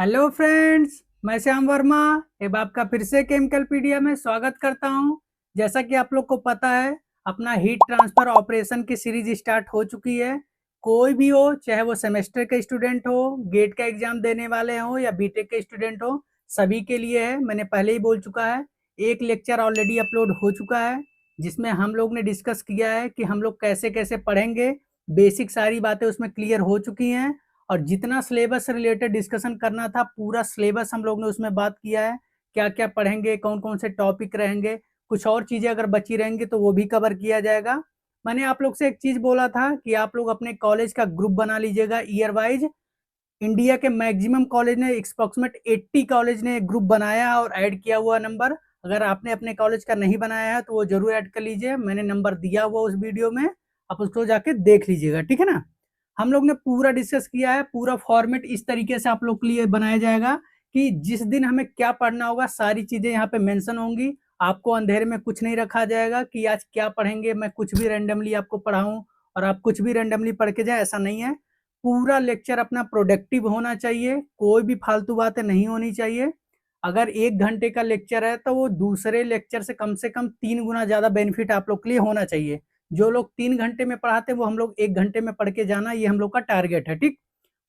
Hello friends, मैं श्याम वर्मा अब आपका फिर से केमिकल पीडिया में स्वागत करता हूं। जैसा कि आप लोग को पता है, अपना हीट ट्रांसफर ऑपरेशन की सीरीज स्टार्ट हो चुकी है। कोई भी हो, चाहे वो सेमेस्टर के स्टूडेंट हो, गेट का एग्जाम देने वाले हो या बीटेक के स्टूडेंट हो, सभी के लिए है। मैंने पहले ही बोल चुका है, एक लेक्चर ऑलरेडी अपलोड हो चुका है जिसमें हम लोग ने डिस्कस किया है कि हम लोग कैसे कैसे पढ़ेंगे। बेसिक सारी बातें उसमें क्लियर हो चुकी हैं और जितना सिलेबस से रिलेटेड डिस्कशन करना था पूरा सिलेबस हम लोग ने उसमें बात किया है। क्या क्या पढ़ेंगे, कौन कौन से टॉपिक रहेंगे, कुछ और चीजें अगर बची रहेंगी तो वो भी कवर किया जाएगा। मैंने आप लोग से एक चीज बोला था कि आप लोग अपने कॉलेज का ग्रुप बना लीजिएगा ईयर वाइज। इंडिया के मैक्सिमम कॉलेज ने अप्रोक्सीमेट 80 कॉलेज ने ग्रुप बनाया और ऐड किया हुआ नंबर। अगर आपने अपने कॉलेज का नहीं बनाया है तो वो जरूर ऐड कर लीजिए, मैंने नंबर दिया हुआ उस वीडियो में, आप उसको जाके देख लीजिएगा, ठीक है ना। हम लोग ने पूरा डिस्कस किया है, पूरा फॉर्मेट इस तरीके से आप लोग के लिए बनाया जाएगा कि जिस दिन हमें क्या पढ़ना होगा सारी चीजें यहाँ पे मेंशन होंगी। आपको अंधेरे में कुछ नहीं रखा जाएगा कि आज क्या पढ़ेंगे, मैं कुछ भी रैंडमली आपको पढ़ाऊं और आप कुछ भी रैंडमली पढ़ के जाए, ऐसा नहीं है। पूरा लेक्चर अपना प्रोडक्टिव होना चाहिए, कोई भी फालतू बातें नहीं होनी चाहिए। अगर 1 घंटे का लेक्चर है तो वो दूसरे लेक्चर से कम 3 गुना ज्यादा बेनिफिट आप लोग के लिए होना चाहिए। जो लोग 3 घंटे में पढ़ाते हैं वो हम लोग 1 घंटे में पढ़ के जाना, ये हम लोग का टारगेट है, ठीक।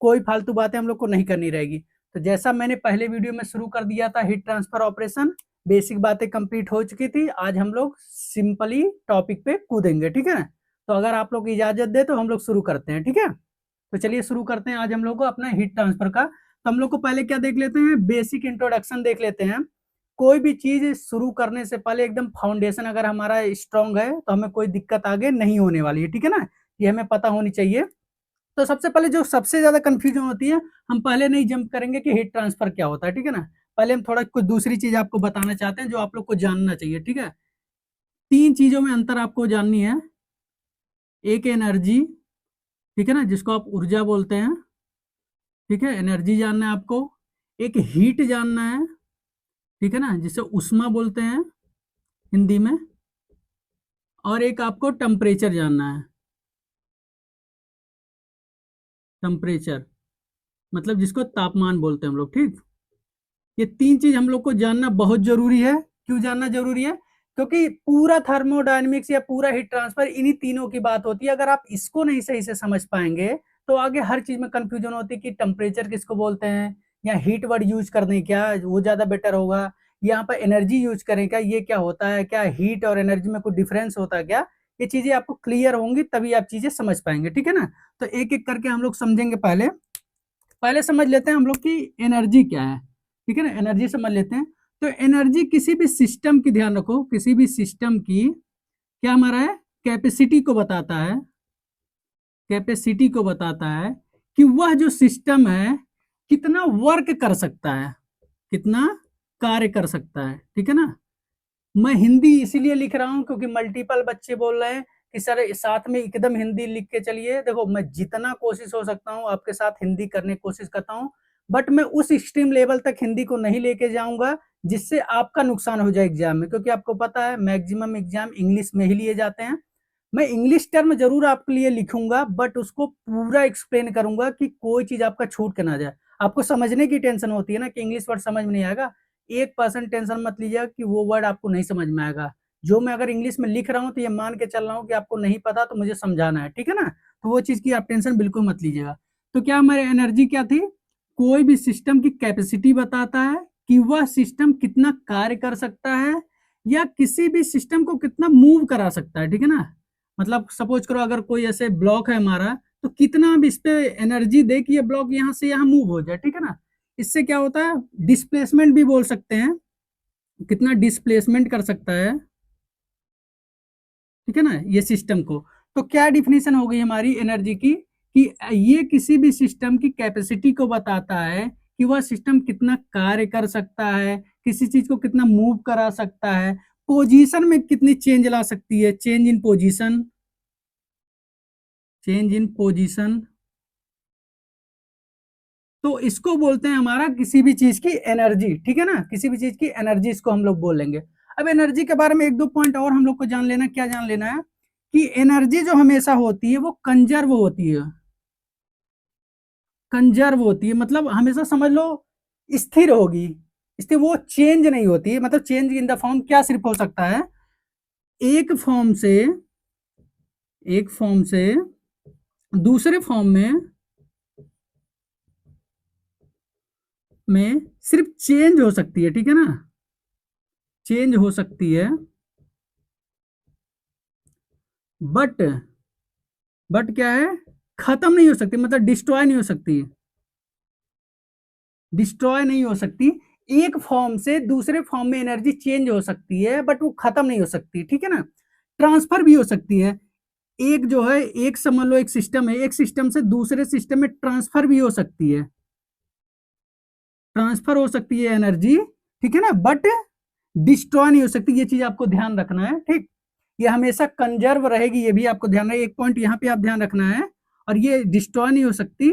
कोई फालतू बातें हम लोग को नहीं करनी रहेगी। तो जैसा मैंने पहले वीडियो में शुरू कर दिया था, हीट ट्रांसफर ऑपरेशन बेसिक बातें कंप्लीट हो चुकी थी। आज हम लोग सिंपली टॉपिक पे कूदेंगे, ठीक है। तो अगर आप लोग इजाजत दे तो हम लोग शुरू करते हैं, ठीक है। तो चलिए शुरू करते हैं आज हम लोग को अपना हीट ट्रांसफर का। तो हम लोग को पहले क्या देख लेते हैं, बेसिक इंट्रोडक्शन देख लेते हैं। कोई भी चीज शुरू करने से पहले एकदम फाउंडेशन अगर हमारा स्ट्रांग है तो हमें कोई दिक्कत आगे नहीं होने वाली है, ठीक है ना। ये हमें पता होनी चाहिए। तो सबसे पहले जो सबसे ज्यादा कंफ्यूजन होती है, हम पहले नहीं जंप करेंगे कि हीट ट्रांसफर क्या होता है, ठीक है ना। पहले हम थोड़ा कुछ दूसरी चीज आपको बताना चाहते हैं जो आप लोग को जानना चाहिए, ठीक है। 3 चीजों में अंतर आपको जाननी है। एक एनर्जी, ठीक है ना, जिसको आप ऊर्जा बोलते हैं, ठीक है, एनर्जी जानना है आपको। एक हीट जानना है, ठीक है ना, जिसे उष्मा बोलते हैं हिंदी में। और एक आपको टेम्परेचर जानना है। टेम्परेचर मतलब जिसको तापमान बोलते हैं हम लोग, ठीक। ये 3 चीज हम लोग को जानना बहुत जरूरी है। क्यों जानना जरूरी है? क्योंकि पूरा थर्मोडायनेमिक्स या पूरा हीट ट्रांसफर इन्हीं तीनों की बात होती है। अगर आप इसको नहीं सही से समझ पाएंगे तो आगे हर चीज में कंफ्यूजन होती है कि टेम्परेचर किसको बोलते हैं, या हीट वर्ड यूज कर दें क्या, वो ज्यादा बेटर होगा। यहाँ पर एनर्जी यूज करें क्या, ये क्या होता है, क्या हीट और एनर्जी में कोई डिफरेंस होता है क्या। ये चीजें आपको क्लियर होंगी तभी आप चीजें समझ पाएंगे, ठीक है ना। तो एक एक करके हम लोग समझेंगे। पहले पहले समझ लेते हैं हम लोग की एनर्जी क्या है, ठीक है ना। एनर्जी समझ लेते हैं। तो एनर्जी किसी भी सिस्टम की, ध्यान रखो, किसी भी सिस्टम की क्या हमारा है, कैपेसिटी को बताता है। कैपेसिटी को बताता है कि वह जो सिस्टम है कितना वर्क कर सकता है, कितना कार्य कर सकता है, ठीक है ना। मैं हिंदी इसीलिए लिख रहा हूं क्योंकि मल्टीपल बच्चे बोल रहे हैं कि सर साथ में एकदम हिंदी लिख के चलिए। देखो, मैं जितना कोशिश हो सकता हूं आपके साथ हिंदी करने की कोशिश करता हूं, बट मैं उस एक्सट्रीम लेवल तक हिंदी को नहीं लेके जाऊंगा जिससे आपका नुकसान हो जाए एग्जाम में। क्योंकि आपको पता है मैक्सिमम एग्जाम इंग्लिश में ही लिए जाते हैं। मैं इंग्लिश टर्म जरूर आपके लिए लिखूंगा बट उसको पूरा एक्सप्लेन करूंगा कि कोई चीज आपका छूट के ना जाए। आपको समझने की टेंशन होती है ना कि इंग्लिश वर्ड समझ में नहीं आएगा, 1% टेंशन मत लीजिएगा कि वो वर्ड आपको नहीं समझ में आएगा। जो मैं अगर इंग्लिश में लिख रहा हूँ तो ये मान के चल रहा हूँ कि आपको नहीं पता तो मुझे समझाना है, ठीक है ना। तो वो चीज की आप टेंशन बिल्कुल मत लीजिएगा। तो क्या हमारी एनर्जी क्या थी, कोई भी सिस्टम की कैपेसिटी बताता है कि वह सिस्टम कितना कार्य कर सकता है या किसी भी सिस्टम को कितना मूव करा सकता है, ठीक है ना। मतलब सपोज करो अगर कोई ऐसे ब्लॉक है हमारा, तो कितना भी इस पे एनर्जी दे कि ये ब्लॉक यहाँ से यहाँ मूव हो जाए, ठीक है ना। इससे क्या होता है, डिस्प्लेसमेंट भी बोल सकते हैं, कितना डिस्प्लेसमेंट कर सकता है, ठीक है ना, ये सिस्टम को। तो क्या डिफिनेशन हो गई हमारी एनर्जी की कि ये किसी भी सिस्टम की कैपेसिटी को बताता है कि वह सिस्टम कितना कार्य कर सकता है, किसी चीज को कितना मूव करा सकता है, पोजीशन में कितनी चेंज ला सकती है, change in position, change in position. तो इसको बोलते हैं हमारा किसी भी चीज की एनर्जी, ठीक है ना, किसी भी चीज की एनर्जी इसको हम लोग बोलेंगे। अब एनर्जी के बारे में एक दो पॉइंट और हम लोग को जान लेना। क्या जान लेना है कि एनर्जी जो हमेशा होती है वो कंजर्व होती है। कंजर्व होती है मतलब हमेशा समझ लो स्थिर होगी, स्थिर, वो चेंज नहीं होती। मतलब चेंज इन द फॉर्म क्या सिर्फ हो सकता है, एक फॉर्म से दूसरे फॉर्म में सिर्फ चेंज हो सकती है, ठीक है ना, चेंज हो सकती है, बट क्या है, खत्म नहीं हो सकती, मतलब डिस्ट्रॉय नहीं हो सकती, डिस्ट्रॉय नहीं हो सकती। एक फॉर्म से दूसरे फॉर्म में एनर्जी चेंज हो सकती है बट वो खत्म नहीं हो सकती, ठीक है ना। ट्रांसफर भी हो सकती है, एक जो है, एक समझ लो एक सिस्टम है, एक सिस्टम से दूसरे सिस्टम में ट्रांसफर भी हो सकती है, ट्रांसफर हो सकती है एनर्जी, ठीक है ना, बट डिस्ट्रॉय नहीं हो सकती। ये चीज आपको ध्यान रखना है, ठीक। ये हमेशा कंजर्व रहेगी, ये भी आपको ध्यान है, एक पॉइंट यहाँ पे आप ध्यान रखना है। और ये डिस्ट्रॉय नहीं हो सकती,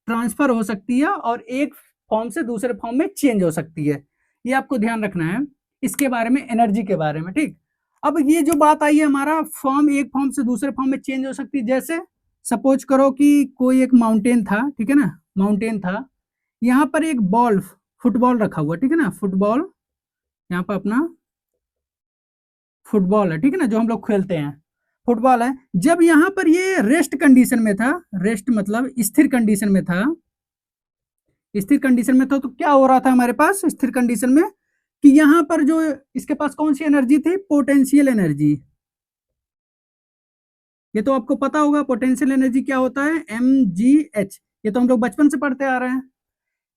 ट्रांसफर हो सकती है और एक फॉर्म से दूसरे फॉर्म में चेंज हो सकती है, ये आपको ध्यान रखना है इसके बारे में, एनर्जी के बारे में, ठीक। अब ये जो बात आई है हमारा, फॉर्म एक फॉर्म से दूसरे फॉर्म में चेंज हो सकती है, जैसे सपोज करो कि कोई एक माउंटेन था, ठीक है ना, माउंटेन था, यहाँ पर एक बॉल, फुटबॉल रखा हुआ, ठीक है ना, फुटबॉल, यहाँ पर अपना फुटबॉल है, ठीक है ना, जो हम लोग खेलते हैं, फुटबॉल है। जब यहाँ पर ये रेस्ट कंडीशन में था, रेस्ट मतलब स्थिर कंडीशन में था, स्थिर कंडीशन में था, तो क्या हो रहा था हमारे पास स्थिर कंडीशन में, कि यहाँ पर जो इसके पास कौन सी एनर्जी थी, पोटेंशियल एनर्जी। ये तो आपको पता होगा पोटेंशियल एनर्जी क्या होता है, mgh, ये तो हम लोग बचपन से पढ़ते आ रहे हैं।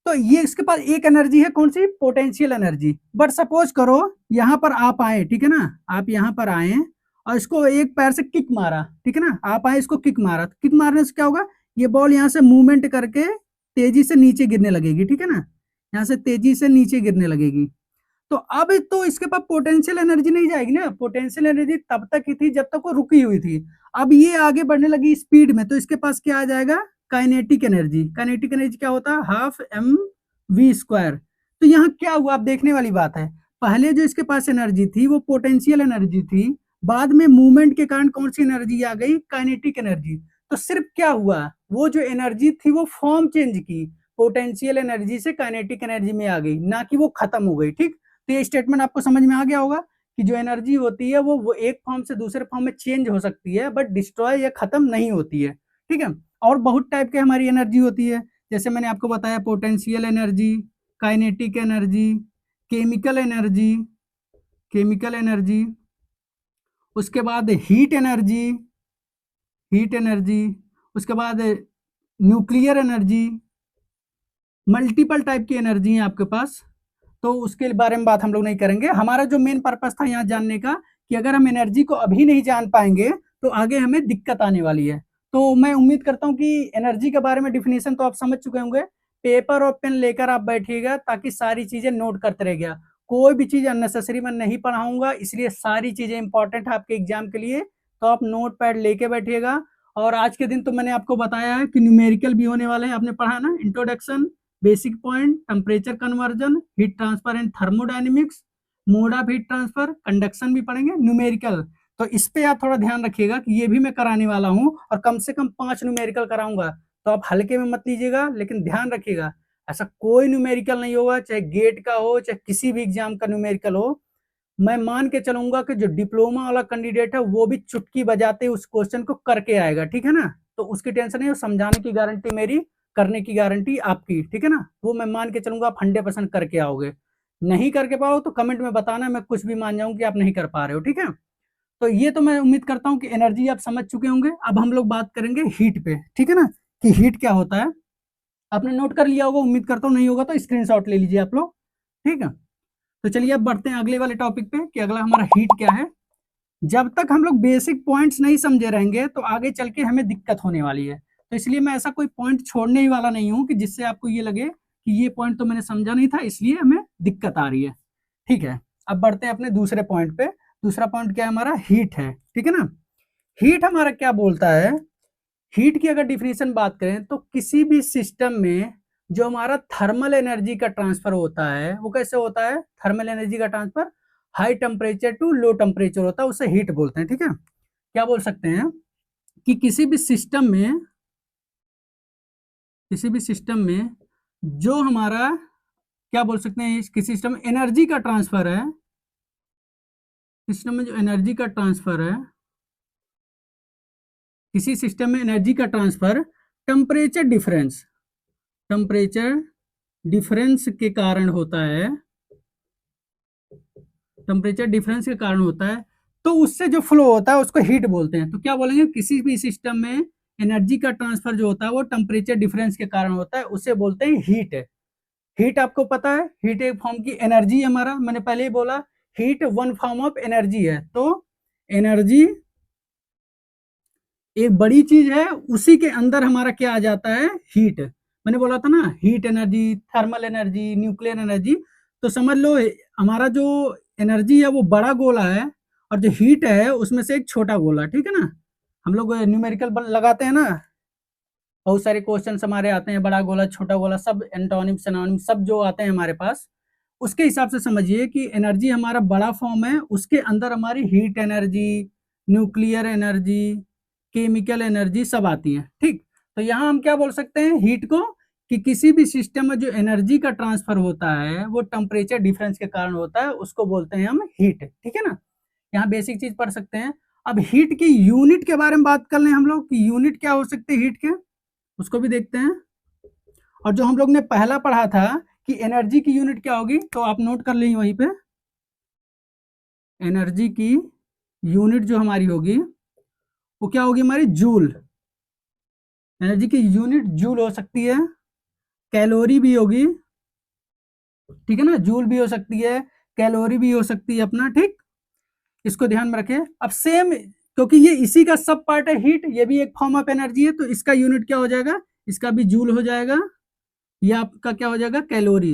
तो ये इसके पास एक एनर्जी है, कौन सी, पोटेंशियल एनर्जी। बट सपोज करो यहाँ पर आप आए, ठीक है ना, आप यहाँ पर आए और इसको एक पैर से किक मारा, ठीक है ना, आप आए इसको किक मारा, तो किक मारने से क्या होगा, ये बॉल यहाँ से मूवमेंट करके तेजी से नीचे गिरने लगेगी, ठीक है ना, यहाँ से तेजी से नीचे गिरने लगेगी। तो अब तो इसके पास पोटेंशियल एनर्जी नहीं जाएगी ना, पोटेंशियल एनर्जी तब तक ही थी जब तक वो रुकी हुई थी। अब ये आगे बढ़ने लगी स्पीड में, तो इसके पास क्या आ जाएगा, काइनेटिक एनर्जी। काइनेटिक एनर्जी क्या होता है, हाफ एम वी स्क्वायर। तो यहाँ क्या हुआ, आप देखने वाली बात है, पहले जो इसके पास एनर्जी थी वो पोटेंशियल एनर्जी थी, बाद में मूवमेंट के कारण कौन सी एनर्जी आ गई, काइनेटिक एनर्जी। तो सिर्फ क्या हुआ, वो जो एनर्जी थी वो फॉर्म चेंज की, पोटेंशियल एनर्जी से काइनेटिक एनर्जी में आ गई, ना कि वो खत्म हो गई, ठीक। तो ये स्टेटमेंट आपको समझ में आ गया होगा कि जो एनर्जी होती है वो एक फॉर्म से दूसरे फॉर्म में चेंज हो सकती है बट डिस्ट्रॉय या खत्म नहीं होती है, ठीक है। और बहुत टाइप के हमारी एनर्जी होती है, जैसे मैंने आपको बताया potential energy, kinetic energy, chemical energy, chemical energy, उसके बाद हीट एनर्जी, हीट एनर्जी, उसके बाद न्यूक्लियर एनर्जी, मल्टीपल टाइप की एनर्जी है आपके पास। तो उसके बारे में बात हम लोग नहीं करेंगे, हमारा जो मेन पर्पस था यहाँ जानने का कि अगर हम एनर्जी को अभी नहीं जान पाएंगे तो आगे हमें दिक्कत आने वाली है। तो मैं उम्मीद करता हूँ कि एनर्जी के बारे में डिफिनेशन तो आप समझ चुके होंगे, पेपर और पेन लेकर आप बैठिएगा ताकि सारी चीजें नोट करते रहिएगा, कोई भी चीज अननेसेसरी मैं नहीं पढ़ाऊंगा, इसलिए सारी चीजें इंपॉर्टेंट है आपके एग्जाम के लिए, तो आप नोट पैड लेके बैठिएगा। और आज के दिन तो मैंने आपको बताया है कि न्यूमेरिकल भी होने वाले हैं, आपने पढ़ा ना, introduction, basic point, temperature conversion, heat transfer and thermodynamics, mode of heat transfer, conduction भी पढ़ेंगे, न्यूमेरिकल। तो इस पे आप थोड़ा ध्यान रखिएगा कि ये भी मैं कराने वाला हूँ और कम से कम 5 न्यूमेरिकल कराऊंगा, तो आप हल्के में मत लीजिएगा, लेकिन ध्यान रखिएगा ऐसा कोई न्यूमेरिकल नहीं होगा, चाहे गेट का हो चाहे किसी भी एग्जाम का न्यूमेरिकल हो, मैं मान के चलूंगा कि जो डिप्लोमा वाला कैंडिडेट है वो भी चुटकी बजाते उस क्वेश्चन को करके आएगा, ठीक है ना। तो उसकी टेंशन नहीं, समझाने की गारंटी मेरी, करने की गारंटी आपकी, ठीक है ना, वो मैं मान के चलूंगा आप 100% करके आओगे। नहीं करके पाओ तो कमेंट में बताना, मैं कुछ भी मान जाऊं कि आप नहीं कर पा रहे हो, ठीक है। तो ये तो मैं उम्मीद करता हूँ कि एनर्जी आप समझ चुके होंगे। अब हम लोग बात करेंगे हीट पे, ठीक है ना, कि हीट क्या होता है। आपने नोट कर लिया होगा, उम्मीद करता हूँ, नहीं होगा तो स्क्रीनशॉट ले लीजिए आप लोग, ठीक है। तो चलिए अब बढ़ते हैं अगले वाले टॉपिक पे कि अगला हमारा हीट क्या है। जब तक हम लोग बेसिक पॉइंट्स नहीं समझे रहेंगे तो आगे चल के हमें दिक्कत होने वाली है, तो इसलिए मैं ऐसा कोई पॉइंट छोड़ने ही वाला नहीं हूं कि जिससे आपको ये लगे कि ये पॉइंट तो मैंने समझा नहीं था इसलिए हमें दिक्कत आ रही है, ठीक है। अब बढ़ते हैं अपने दूसरे पॉइंट पे। दूसरा पॉइंट क्या है हमारा, हीट है, ठीक है ना। हीट हमारा क्या बोलता है, हीट की अगर डिफिनेशन बात करें तो किसी भी सिस्टम में जो हमारा थर्मल एनर्जी का ट्रांसफर होता है वो कैसे होता है, थर्मल एनर्जी का transfer high temperature to low temperature होता है, उसे हीट बोलते हैं, ठीक है। क्या बोल सकते हैं कि किसी भी सिस्टम में, किसी भी सिस्टम में जो हमारा क्या बोल सकते हैं, किसी सिस्टम में एनर्जी का ट्रांसफर है, सिस्टम में जो एनर्जी का ट्रांसफर है, किसी सिस्टम में एनर्जी का ट्रांसफर टेम्परेचर डिफरेंस के कारण होता है, टेम्परेचर डिफरेंस के कारण होता है, तो उससे जो फ्लो होता है उसको हीट बोलते हैं। तो क्या बोलेंगे, किसी भी सिस्टम में एनर्जी का ट्रांसफर जो होता है वो टेम्परेचर डिफरेंस के कारण होता है, उसे बोलते हैं हीट। हीट आपको पता है, हीट एक फॉर्म की एनर्जी है हमारा, मैंने पहले ही बोला heat one form of energy है। तो एनर्जी एक बड़ी चीज है, उसी के अंदर हमारा क्या आ जाता है, हीट। मैंने बोला था ना, heat energy, thermal energy, nuclear energy. तो समझ लो हमारा जो एनर्जी है वो बड़ा गोला है, और जो हीट है उसमें से एक छोटा गोला, ठीक है ना। हम लोग न्यूमेरिकल लगाते हैं ना, बहुत सारे क्वेश्चन हमारे आते हैं, बड़ा गोला छोटा गोला सब एंटोनिम सिनोनिम सब जो आते हैं हमारे पास, उसके हिसाब से समझिए कि एनर्जी हमारा बड़ा फॉर्म है, उसके अंदर हमारी heat energy, nuclear energy, chemical energy सब आती है, ठीक। तो यहाँ हम क्या बोल सकते हैं हीट को, कि किसी भी सिस्टम में जो एनर्जी का ट्रांसफर होता है वो टेम्परेचर डिफरेंस के कारण होता है, उसको बोलते हैं हम हीट, ठीक है ना। यहाँ बेसिक चीज पढ़ सकते हैं। अब हीट की यूनिट के बारे में बात कर लें हम लोग, कि यूनिट क्या हो सकते हैं हीट के, उसको भी देखते हैं। और जो हम लोग ने पहला पढ़ा था कि एनर्जी की यूनिट क्या होगी, तो आप नोट कर लीजिए वहीं पे, एनर्जी की यूनिट जो हमारी होगी वो क्या होगी हमारी, जूल। एनर्जी की यूनिट जूल हो सकती है, कैलोरी भी होगी, ठीक है ना, जूल भी हो सकती है, कैलोरी भी हो सकती है अपना, ठीक। इसको ध्यान में रखें। अब सेम, क्योंकि ये इसी का सब पार्ट है हीट, ये भी एक फॉर्म ऑफ एनर्जी है, तो इसका यूनिट क्या हो जाएगा, इसका भी जूल हो जाएगा, ये आपका क्या हो जाएगा, कैलोरी।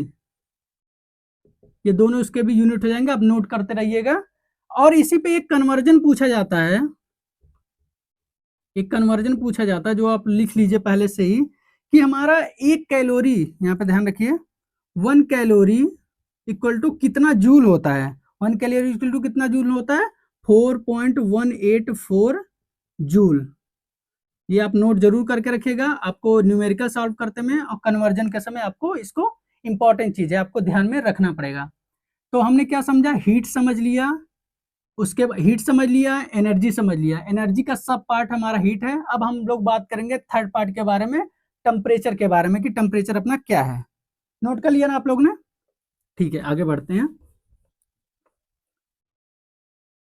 ये दोनों इसके भी यूनिट हो जाएंगे, आप नोट करते रहिएगा। और इसी पे एक कन्वर्जन पूछा जाता है, एक कन्वर्जन पूछा जाता है जो आप लिख लीजिए पहले से ही, कि हमारा एक कैलोरी, यहाँ पे ध्यान रखिए, 1 कैलोरी इक्वल टू कितना जूल होता है, 1 कैलोरी इक्वल टू कितना जूल होता है, 4.184 जूल। ये आप नोट जरूर करके रखिएगा, आपको न्यूमेरिकल सॉल्व करते में और कन्वर्जन के समय आपको इसको, इंपॉर्टेंट चीज है, आपको ध्यान में रखना पड़ेगा। तो हमने क्या समझा, हीट समझ लिया, उसके हीट समझ लिया, एनर्जी समझ लिया, एनर्जी का सब पार्ट हमारा हीट है। अब हम लोग बात करेंगे थर्ड पार्ट के बारे में, टेम्परेचर के बारे में, कि टेम्परेचर अपना क्या है। नोट कर लिया ना आप लोग ने, ठीक है, आगे बढ़ते हैं।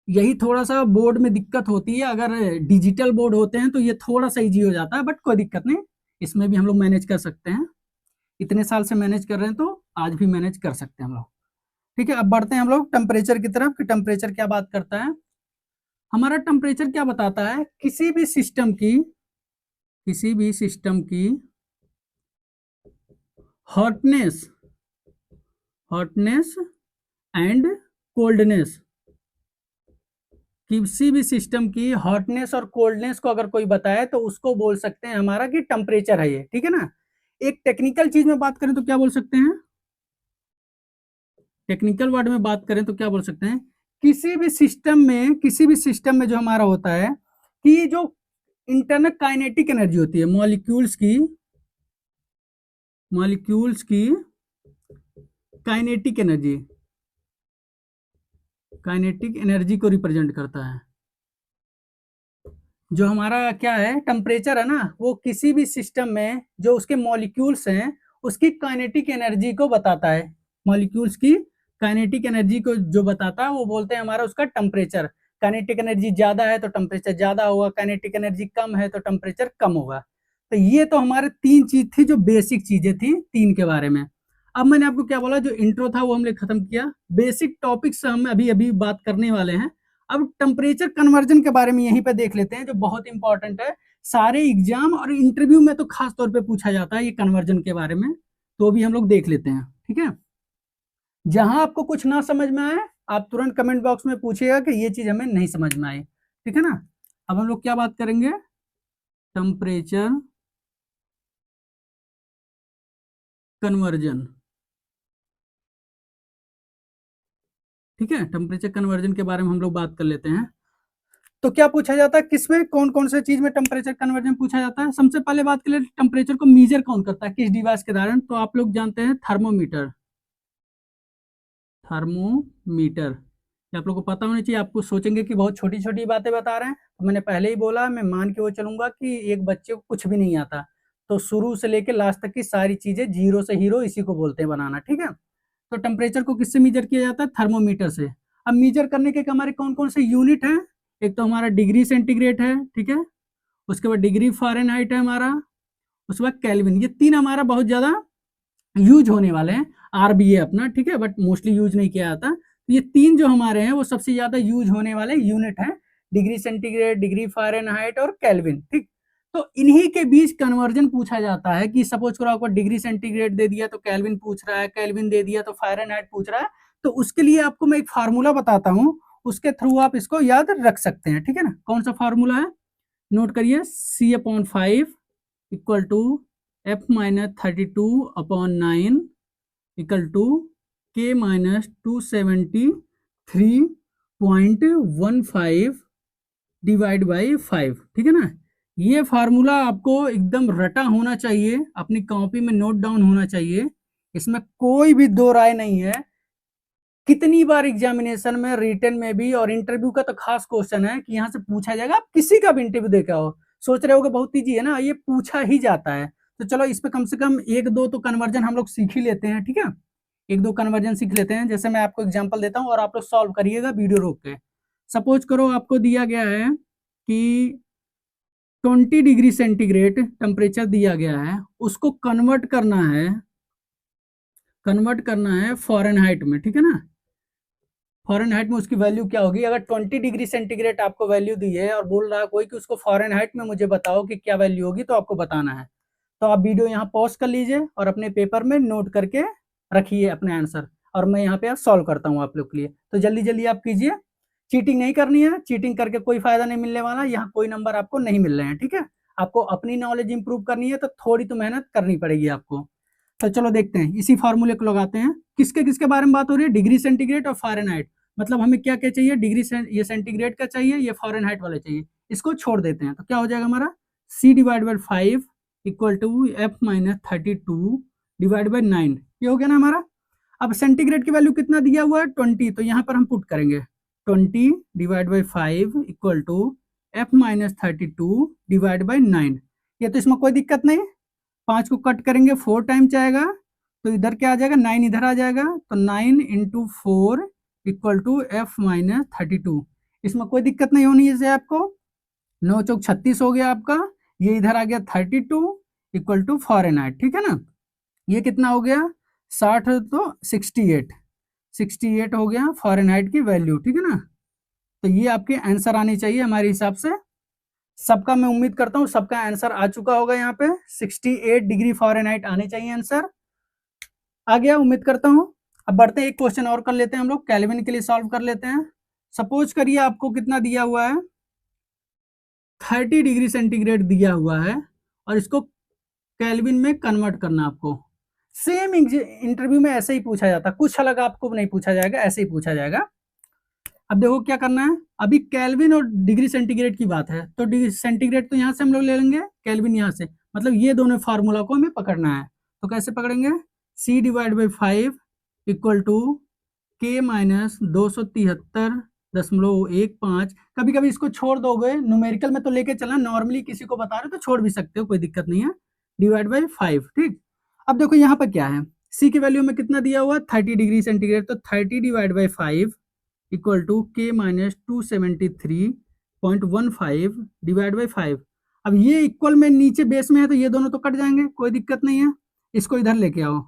यही थोड़ा सा बोर्ड में दिक्कत होती है, अगर डिजिटल बोर्ड होते हैं तो ये थोड़ा सा इजी हो जाता है, बट कोई दिक्कत नहीं, इसमें भी हम लोग मैनेज कर सकते हैं। इतने साल से मैनेज कर रहे हैं तो आज भी मैनेज कर सकते हैं हम लोग, ठीक है। अब बढ़ते हैं हम लोग टेम्परेचर की तरफ, कि टेम्परेचर क्या बात करता है। हमारा टेम्परेचर क्या बताता है, किसी भी सिस्टम की हॉटनेस एंड कोल्डनेस, किसी भी सिस्टम की हॉटनेस और कोल्डनेस को अगर कोई बताए तो उसको बोल सकते हैं हमारा कि टेम्परेचर है ये, ठीक है ना। एक टेक्निकल चीज में बात करें तो क्या बोल सकते हैं, टेक्निकल वर्ड में बात करें तो क्या बोल सकते हैं, किसी भी सिस्टम में जो हमारा होता है, कि जो इंटरनल काइनेटिक एनर्जी होती है, मॉलिक्यूल्स की काइनेटिक एनर्जी को रिप्रेजेंट करता है। जो हमारा क्या है टेम्परेचर है ना, वो किसी भी सिस्टम में जो उसके मॉलिक्यूल्स हैं उसकी काइनेटिक एनर्जी को बताता है। मॉलिक्यूल्स की काइनेटिक एनर्जी को जो बताता है वो बोलते हैं हमारा उसका टेम्परेचर। काइनेटिक एनर्जी ज्यादा है तो टेम्परेचर ज्यादा होगा, काइनेटिक एनर्जी कम है तो टेम्परेचर कम होगा। तो ये तो हमारे तीन चीज थी, जो बेसिक चीजें थी तीन के बारे में। अब मैंने आपको क्या बोला, जो इंट्रो था वो हमने खत्म किया, बेसिक टॉपिक्स हम अभी अभी बात करने वाले हैं। अब टेम्परेचर कन्वर्जन के बारे में यहीं पे देख लेते हैं, जो बहुत इंपॉर्टेंट है, सारे एग्जाम और इंटरव्यू में तो खास तौर पे पूछा जाता है ये कन्वर्जन के बारे में, तो भी हम लोग देख लेते हैं, ठीक है। जहां आपको कुछ ना समझ में आए आप तुरंत कमेंट बॉक्स में पूछिएगा कि ये चीज हमें नहीं समझ में आई, ठीक है ना। अब हम लोग क्या बात करेंगे, टेम्परेचर कन्वर्जन, ठीक है। टेम्परेचर कन्वर्जन के बारे में हम लोग बात कर लेते हैं। तो क्या पूछा जाता है, किसमें कौन कौन से चीज में टेम्परेचर कन्वर्जन पूछा जाता है। सबसे पहले बात करें टेम्परेचर को मीजर कौन करता है, किस डिवाइस के द्वारा, तो आप लोग जानते हैं थर्मोमीटर, थर्मोमीटर। ये आप लोग को पता होना चाहिए। आपको सोचेंगे कि बहुत छोटी छोटी बातें बता रहे हैं, तो मैंने पहले ही बोला, मैं मान के वो चलूंगा कि एक बच्चे को कुछ भी नहीं आता, तो शुरू से लेके लास्ट तक की सारी चीजें जीरो से हीरो इसी को बोलते हैं बनाना, ठीक है। तो टेम्परेचर को किससे मीजर किया जाता है? थर्मोमीटर से। अब मीजर करने के हमारे कौन कौन से यूनिट हैं? एक तो हमारा डिग्री सेंटीग्रेड है, ठीक है, उसके बाद डिग्री फ़ारेनहाइट है हमारा, उसके बाद केल्विन। ये तीन हमारा बहुत ज्यादा यूज होने वाले हैं। आरबीए अपना, ठीक है, बट मोस्टली यूज नहीं किया जाता। तो ये तीन जो हमारे हैं वो सबसे ज्यादा यूज होने वाले यूनिट हैं, डिग्री सेंटीग्रेड, डिग्री फ़ारेनहाइट और केल्विन, ठीक। तो इन्हीं के बीच कन्वर्जन पूछा जाता है कि सपोज करो आपको डिग्री सेंटीग्रेड दे दिया तो केल्विन पूछ रहा है, केल्विन दे दिया तो फ़ारेनहाइट पूछ रहा है। तो उसके लिए आपको मैं एक फार्मूला बताता हूँ, उसके थ्रू आप इसको याद रख सकते हैं, ठीक है ना। कौन सा फार्मूला है? नोट करिए, C/5 equal to F-32/9 equal to K-273.15 divide by 5, ठीक है ना। ये फार्मूला आपको एकदम रटा होना चाहिए, अपनी कॉपी में नोट डाउन होना चाहिए, इसमें कोई भी दो राय नहीं है। कितनी बार एग्जामिनेशन में, रिटन में भी और इंटरव्यू का तो खास क्वेश्चन है कि यहाँ से पूछा जाएगा, आप किसी का भी इंटरव्यू देखा हो, सोच रहे होगे बहुत ईजी है ना, ये पूछा ही जाता है। तो चलो इस पे कम से कम एक दो तो कन्वर्जन हम लोग सीख ही लेते हैं, ठीक है। एक दो कन्वर्जन सीख लेते हैं। जैसे मैं आपको एग्जांपल देता हूँ और आप लोग सॉल्व करिएगा वीडियो रोक के। सपोज करो आपको दिया गया है कि 20 डिग्री सेंटीग्रेड टेम्परेचर दिया गया है, उसको कन्वर्ट करना है फ़ारेनहाइट में, ठीक है ना। फ़ारेनहाइट में उसकी वैल्यू क्या होगी? अगर 20 डिग्री सेंटीग्रेड आपको वैल्यू दी है और बोल रहा है कोई कि उसको फ़ारेनहाइट में मुझे बताओ कि क्या वैल्यू होगी, तो आपको बताना है। तो आप वीडियो यहाँ पॉज कर लीजिए और अपने पेपर में नोट करके रखिए अपने आंसर, और मैं यहाँ पे सॉल्व करता हूँ आप लोग के लिए। तो जल्दी जल्दी आप कीजिए, चीटिंग नहीं करनी है, चीटिंग करके कोई फायदा नहीं मिलने वाला, यहाँ कोई नंबर आपको नहीं मिल रहे हैं, ठीक है। आपको अपनी नॉलेज इंप्रूव करनी है तो थोड़ी तो मेहनत करनी पड़ेगी आपको। तो चलो देखते हैं, इसी फार्मूले को लगाते हैं। किसके किसके बारे में बात हो रही है? डिग्री सेंटीग्रेड और फ़ारेनहाइट। मतलब हमें क्या क्या चाहिए? ये सेंटीग्रेड का चाहिए, ये फ़ारेनहाइट वाला चाहिए। इसको छोड़ देते हैं तो क्या हो जाएगा हमारा? C/5 equal to F-32 divide by 9। ये हो गया ना हमारा। अब सेंटीग्रेड की वैल्यू कितना दिया हुआ है? 20, तो यहाँ पर हम पुट करेंगे 20 divide by 5 equal to F-32 divide by 9। ये तो इसमें कोई दिक्कत नहीं, 5 को कट करेंगे 4 टाइम्स आएगा, तो इधर क्या आ जाएगा? 9 इधर आ जाएगा, तो 9 इंटू 4 इक्वल टू F-32। इसमें कोई दिक्कत नहीं होनी है आपको। 9 चौक 36 हो गया आपका, ये इधर आ गया 32 इक्वल टू फ़ारेनहाइट, ठीक है ना। ये कितना हो गया? 60 तो 68 हो गया फ़ारेनहाइट की वैल्यू, ठीक है ना। तो ये आपके आंसर आने चाहिए हमारे हिसाब से। सबका मैं उम्मीद करता हूँ सबका आंसर आ चुका होगा, यहाँ पे 68 डिग्री फ़ारेनहाइट आने चाहिए आंसर। आ गया उम्मीद करता हूँ। अब बढ़ते हैं, एक क्वेश्चन और कर लेते हैं हम लोग, केल्विन के लिए सॉल्व कर लेते हैं। सपोज करिए आपको कितना दिया हुआ है? 30 डिग्री सेंटीग्रेड दिया हुआ है और इसको केल्विन में कन्वर्ट करना आपको। सेम इंटरव्यू में ऐसे ही पूछा जाता, कुछ अलग आपको नहीं पूछा जाएगा, ऐसे ही पूछा जाएगा। अब देखो क्या करना है, अभी केल्विन और डिग्री सेंटीग्रेड की बात है, तो डिग्री सेंटीग्रेड तो यहाँ से हम लोग ले लेंगे, केल्विन यहाँ से, मतलब ये दोनों फार्मूला को हमें पकड़ना है। तो कैसे पकड़ेंगे? C/5 equal to K-273.15। कभी कभी इसको छोड़ दोगे, न्यूमेरिकल में तो लेके चलना, नॉर्मली किसी को बता रहे तो छोड़ भी सकते हो, कोई दिक्कत नहीं है, डिवाइड बाई 5, ठीक। अब देखो यहाँ पर क्या है, C की वैल्यू में कितना दिया हुआ? 30 डिग्री सेंटीग्रेड, तो 30 divide by 5 equal to K-273.15 divide by 5। अब ये इक्वल में नीचे बेस में है तो ये दोनों तो कट जाएंगे, कोई दिक्कत नहीं है, इसको इधर लेके आओ,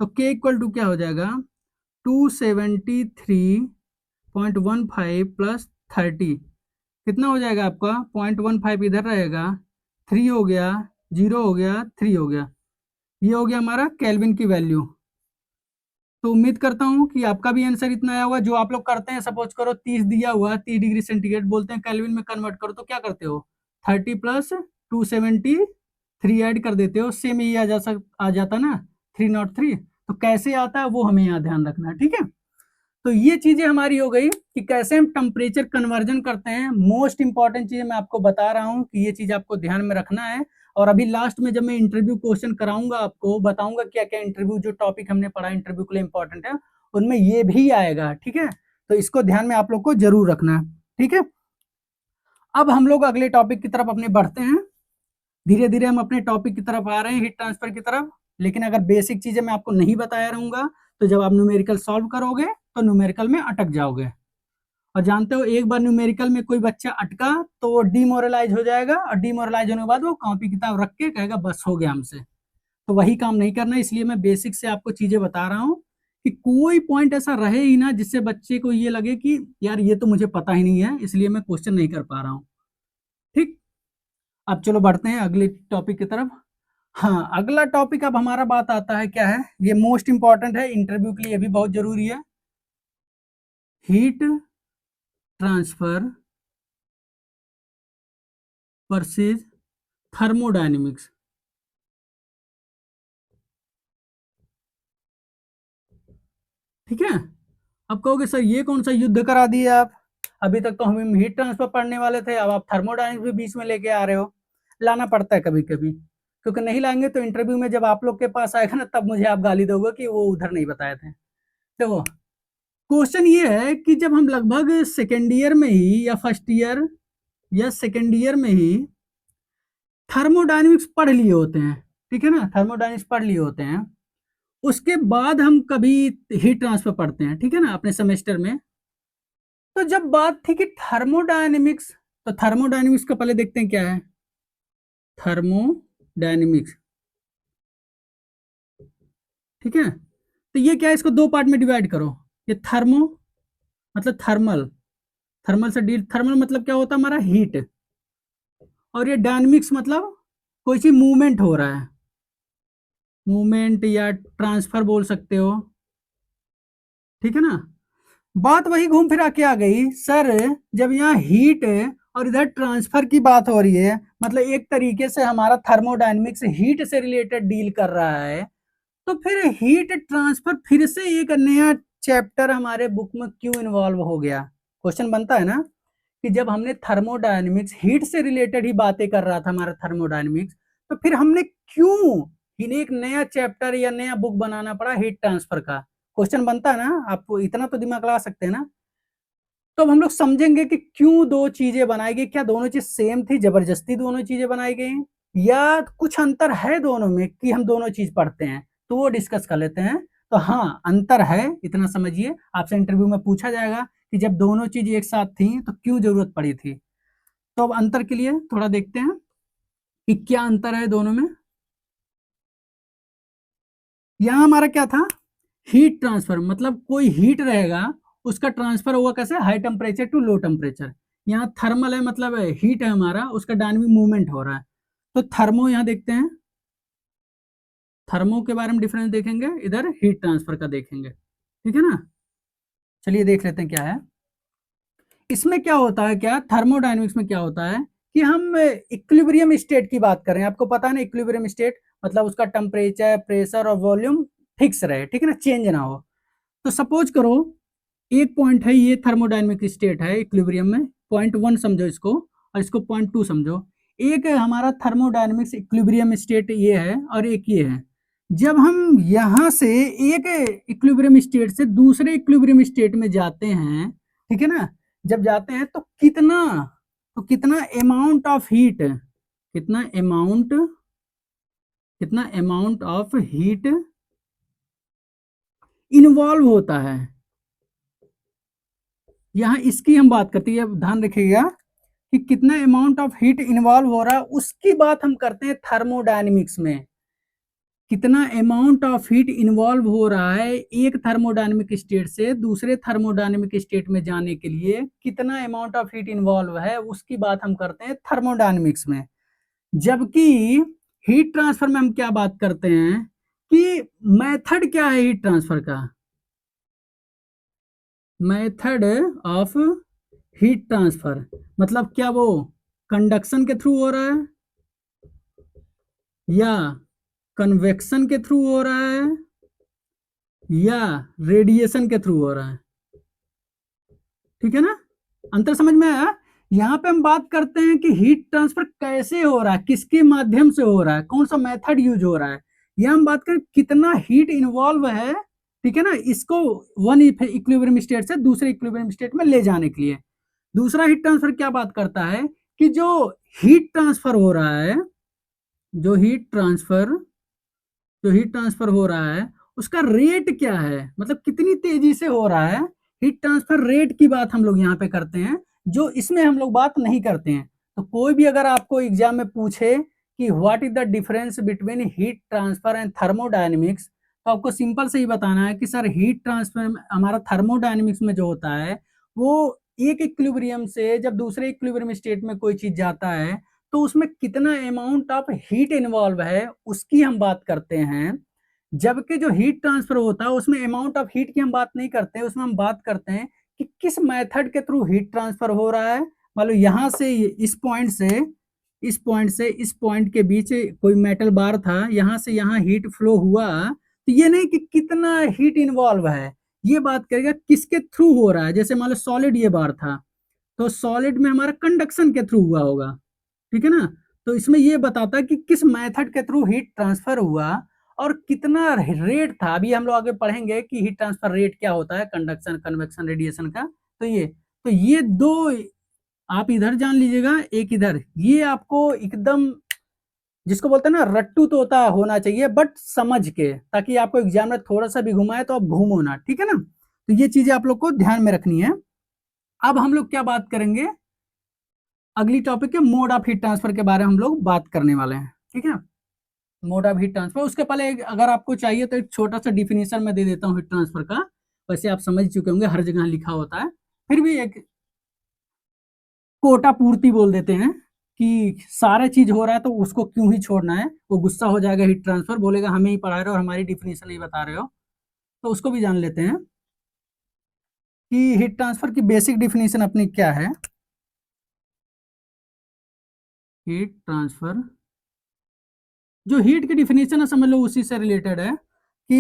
तो K इक्वल टू क्या हो जाएगा? 273.15 प्लस 30 कितना हो जाएगा आपका? 0.15 इधर रहेगा, 3 हो गया, 0 हो गया, 3 हो गया, ये हो गया हमारा केल्विन की वैल्यू। तो उम्मीद करता हूँ कि आपका भी आंसर इतना आया होगा। जो आप लोग करते हैं, सपोज करो 30 दिया हुआ, 30 डिग्री सेंटीग्रेड बोलते हैं, केल्विन में कन्वर्ट करो तो क्या करते हो? 30 प्लस 273 ऐड कर देते हो, सेम ही आ जाता ना, 303। तो कैसे आता है वो हमें यहाँ ध्यान रखना है, ठीक है। तो ये चीजें हमारी हो गई कि कैसे हम टेम्परेचर कन्वर्जन करते हैं। मोस्ट इंपॉर्टेंट चीज मैं आपको बता रहा हूँ कि ये चीज आपको ध्यान में रखना है। और अभी लास्ट में जब मैं इंटरव्यू क्वेश्चन कराऊंगा, आपको बताऊंगा क्या क्या इंटरव्यू जो टॉपिक हमने पढ़ा इंटरव्यू के लिए इंपॉर्टेंट है, उनमें ये भी आएगा, ठीक है। तो इसको ध्यान में आप लोग को जरूर रखना है, ठीक है। अब हम लोग अगले टॉपिक की तरफ अपने बढ़ते हैं। धीरे धीरे हम अपने टॉपिक की तरफ आ रहे हैं, हीट ट्रांसफर की तरफ। लेकिन अगर बेसिक चीजें मैं आपको नहीं बताया रहूंगा तो जब आप न्यूमेरिकल सॉल्व करोगे तो न्यूमेरिकल में अटक जाओगे। और जानते हो, एक बार न्यूमेरिकल में कोई बच्चा अटका तो वो डिमोरलाइज हो जाएगा, और डिमोरलाइज होने के बाद वो कॉपी किताब रख के कहेगा बस हो गया हमसे। तो वही काम नहीं करना, इसलिए मैं बेसिक से आपको चीजें बता रहा हूँ कि कोई पॉइंट ऐसा रहे ही ना जिससे बच्चे को ये लगे कि यार ये तो मुझे पता ही नहीं है, इसलिए मैं क्वेश्चन नहीं कर पा रहा हूँ, ठीक। अब चलो बढ़ते हैं अगले टॉपिक की तरफ। हाँ, अगला टॉपिक अब हमारा बात आता है, क्या है ये, मोस्ट इंपॉर्टेंट है, इंटरव्यू के लिए भी बहुत जरूरी है। Heat transfer versus thermodynamics. ठीक है। अब कहोगे सर ये कौन सा युद्ध करा दिए आप, अभी तक तो हम हीट ट्रांसफर पढ़ने वाले थे, अब आप थर्मोडायनेमिक्स भी बीच में लेके आ रहे हो। लाना पड़ता है कभी कभी, क्योंकि नहीं लाएंगे तो इंटरव्यू में जब आप लोग के पास आएगा ना तब मुझे आप गाली दोगे कि वो उधर नहीं बताए थे। देखो, क्वेश्चन ये है कि जब हम लगभग सेकेंड ईयर में ही या फर्स्ट ईयर या सेकेंड ईयर में ही थर्मोडायनेमिक्स पढ़ लिए होते हैं, ठीक है ना, थर्मोडायनेमिक्स पढ़ लिए होते हैं, उसके बाद हम कभी हीट ट्रांसफर पढ़ते हैं, ठीक है ना, अपने सेमेस्टर में। तो जब बात थी कि थर्मोडायनेमिक्स, तो थर्मोडायनेमिक्स का पहले देखते हैं क्या है। थर्मोडायनेमिक्स, ठीक है। तो ये क्या है, इसको दो पार्ट में डिवाइड करो। ये थर्मो मतलब थर्मल, थर्मल से डील, थर्मल मतलब क्या होता है हमारा, हीट। और ये डायनेमिक्स मतलब कोई चीज मूवमेंट हो रहा है, मूवमेंट या ट्रांसफर बोल सकते हो, ठीक है ना। बात वही घूम फिरा के आ गई सर, जब यहाँ हीट और इधर ट्रांसफर की बात हो रही है, मतलब एक तरीके से हमारा थर्मोडायनेमिक्स हीट से रिलेटेड डील कर रहा है, तो फिर हीट ट्रांसफर फिर से एक नया चैप्टर हमारे बुक में क्यों इन्वॉल्व हो गया। क्वेश्चन बनता है ना कि जब हमने थर्मोडायनेमिक्स हीट से रिलेटेड ही बातें कर रहा था हमारा थर्मोडायनेमिक्स, तो फिर हमने क्यों इन्हें एक नया चैप्टर या नया बुक बनाना पड़ा हीट ट्रांसफर का। क्वेश्चन बनता है ना, आप इतना तो दिमाग लगा सकते हैं ना। तो अब हम लोग समझेंगे कि क्यों दो चीजें बनाई गई, क्या दोनों चीज सेम थी, जबरदस्ती दोनों चीजें बनाई गई, या कुछ अंतर है दोनों में कि हम दोनों चीज पढ़ते हैं, तो वो डिस्कस कर लेते हैं। तो हाँ, अंतर है, इतना समझिए, आपसे इंटरव्यू में पूछा जाएगा कि जब दोनों चीज एक साथ थी तो क्यों जरूरत पड़ी थी। तो अब अंतर के लिए थोड़ा देखते हैं कि क्या अंतर है दोनों में। यहां हमारा क्या था, हीट ट्रांसफर, मतलब कोई हीट रहेगा, उसका ट्रांसफर होगा कैसे, high temperature to low temperature. यहाँ थर्मल है, मतलब हीट है हमारा, उसका डायनामिक मूवमेंट हो रहा है। तो थर्मो यहाँ देखते हैं, थर्मो के बारे में डिफरेंस देखेंगे, इधर हीट ट्रांसफर का देखेंगे, ठीक है ना। चलिए देख लेते हैं क्या है इसमें। क्या होता है, क्या थर्मोडायनेमिक्स में क्या होता है कि हम इक्विलिब्रियम स्टेट की बात कर रहे हैं। आपको पता है ना, इक्विलिब्रियम स्टेट मतलब उसका टेम्परेचर, प्रेशर और वॉल्यूम फिक्स रहे, ठीक है ना, चेंज ना हो। तो सपोज करो एक पॉइंट है, ये थर्मोडायनेमिक स्टेट है इक्विलिब्रियम में, पॉइंट 1 समझो इसको, और इसको पॉइंट 2 समझो। एक हमारा थर्मोडायनेमिक्स इक्विलिब्रियम स्टेट ये है, और एक ये है। जब हम यहां से एक इक्विलिब्रियम स्टेट से दूसरे इक्विलिब्रियम स्टेट में जाते हैं, ठीक है ना, जब जाते हैं तो कितना अमाउंट ऑफ हीट, कितना अमाउंट ऑफ हीट इन्वॉल्व होता है। यहाँ इसकी हम बात करते हैं, ध्यान रखिएगा कि कितना अमाउंट ऑफ हीट इन्वॉल्व हो रहा है, उसकी बात हम करते हैं थर्मोडायनेमिक्स में। कितना अमाउंट ऑफ हीट इन्वॉल्व हो रहा है एक थर्मोडायनेमिक स्टेट से दूसरे थर्मोडायनेमिक स्टेट में जाने के लिए, कितना अमाउंट ऑफ हीट इन्वॉल्व है, उसकी बात हम करते हैं थर्मोडायनेमिक्स में। जबकि हीट ट्रांसफर में हम क्या बात करते हैं कि मेथड क्या है हीट ट्रांसफर का, मेथड ऑफ हीट ट्रांसफर मतलब क्या, वो कंडक्शन के थ्रू हो रहा है या कन्वेक्शन के थ्रू हो रहा है या रेडिएशन के थ्रू हो रहा है, ठीक है ना। अंतर समझ में आया। यहाँ पे हम बात करते हैं कि हीट ट्रांसफर कैसे हो रहा है, किसके माध्यम से हो रहा है, कौन सा मेथड यूज हो रहा है। यह हम बात करें कितना हीट इन्वॉल्व है, ठीक है ना, इसको वन इक्विलिब्रियम स्टेट से दूसरे इक्विलिब्रियम स्टेट में ले जाने के लिए। दूसरा हीट ट्रांसफर क्या बात करता है कि जो हीट ट्रांसफर हो रहा है, जो हीट ट्रांसफर हो रहा है उसका रेट क्या है, मतलब कितनी तेजी से हो रहा है। हीट ट्रांसफर रेट की बात हम लोग यहाँ पे करते हैं, जो इसमें हम लोग बात नहीं करते हैं। तो कोई भी अगर आपको एग्जाम में पूछे कि what is the difference between heat transfer and thermodynamics, तो आपको सिंपल से ही बताना है कि सर हीट ट्रांसफर हमारा थर्मोडायनेमिक्स में जो होता है वो एक इक्विलिब्रियम से जब दूसरे इक्विलिब्रियम स्टेट में कोई चीज जाता है तो उसमें कितना अमाउंट ऑफ हीट इन्वॉल्व है उसकी हम बात करते हैं। जबकि जो हीट ट्रांसफर होता है उसमें अमाउंट ऑफ हीट की हम बात नहीं करते हैं, उसमें हम बात करते हैं कि किस मेथड के थ्रू हीट ट्रांसफर हो रहा है। मान लो यहाँ से इस पॉइंट के बीच कोई मेटल बार था, यहाँ से यहाँ हीट फ्लो हुआ, तो ये नहीं कि कितना हीट इन्वॉल्व है, ये बात करेगा किसके थ्रू हो रहा है। जैसे मान लो सॉलिड ये बार था, तो सॉलिड में हमारा कंडक्शन के थ्रू हुआ होगा, ठीक है ना। तो इसमें ये बताता है कि किस मेथड के थ्रू हीट ट्रांसफर हुआ और कितना रेट था। अभी हम लोग आगे पढ़ेंगे कि हीट ट्रांसफर रेट क्या होता है, कंडक्शन, कन्वेक्शन, रेडिएशन का। तो ये दो आप इधर जान लीजिएगा, एक इधर, ये आपको एकदम जिसको बोलते हैं ना रट्टू तोता होना चाहिए, बट समझ के, ताकि आपको एग्जाम में थोड़ा सा भी घुमाए तो आप घूमो ना, ठीक है ना। तो ये चीजें आप लोग को ध्यान में रखनी है। अब हम लोग क्या बात करेंगे, अगली टॉपिक है मोड ऑफ हीट ट्रांसफर के बारे में हम लोग बात करने वाले हैं, ठीक है। मोड ऑफ हीट ट्रांसफर, उसके पहले अगर आपको चाहिए तो एक छोटा सा डिफिनेशन मैं दे देता हूँ हीट ट्रांसफर का। वैसे आप समझ चुके होंगे, हर जगह लिखा होता है, फिर भी एक कोटा पूर्ति बोल देते हैं कि सारा चीज हो रहा है तो उसको क्यों ही छोड़ना है, वो गुस्सा हो जाएगा हीट ट्रांसफर, बोलेगा हमें ही पढ़ा रहे हो और हमारी डिफिनेशन नहीं बता रहे हो। तो उसको भी जान लेते हैं कि हीट ट्रांसफर की बेसिक डिफिनेशन अपनी क्या है। हीट ट्रांसफर, जो हीट की डिफिनेशन है समझ लो उसी से रिलेटेड है कि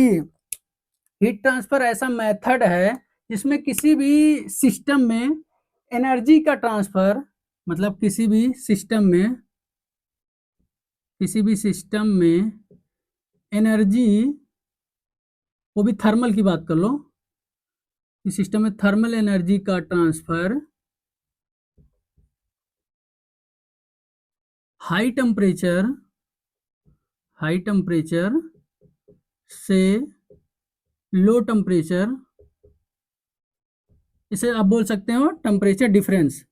हीट ट्रांसफर ऐसा मेथड है जिसमें किसी भी सिस्टम में एनर्जी का ट्रांसफर, मतलब किसी भी सिस्टम में एनर्जी, वो भी थर्मल की बात कर लो, इस सिस्टम में थर्मल एनर्जी का ट्रांसफर हाई टेम्परेचर से लो टेम्परेचर, इसे आप बोल सकते हो टेम्परेचर डिफरेंस,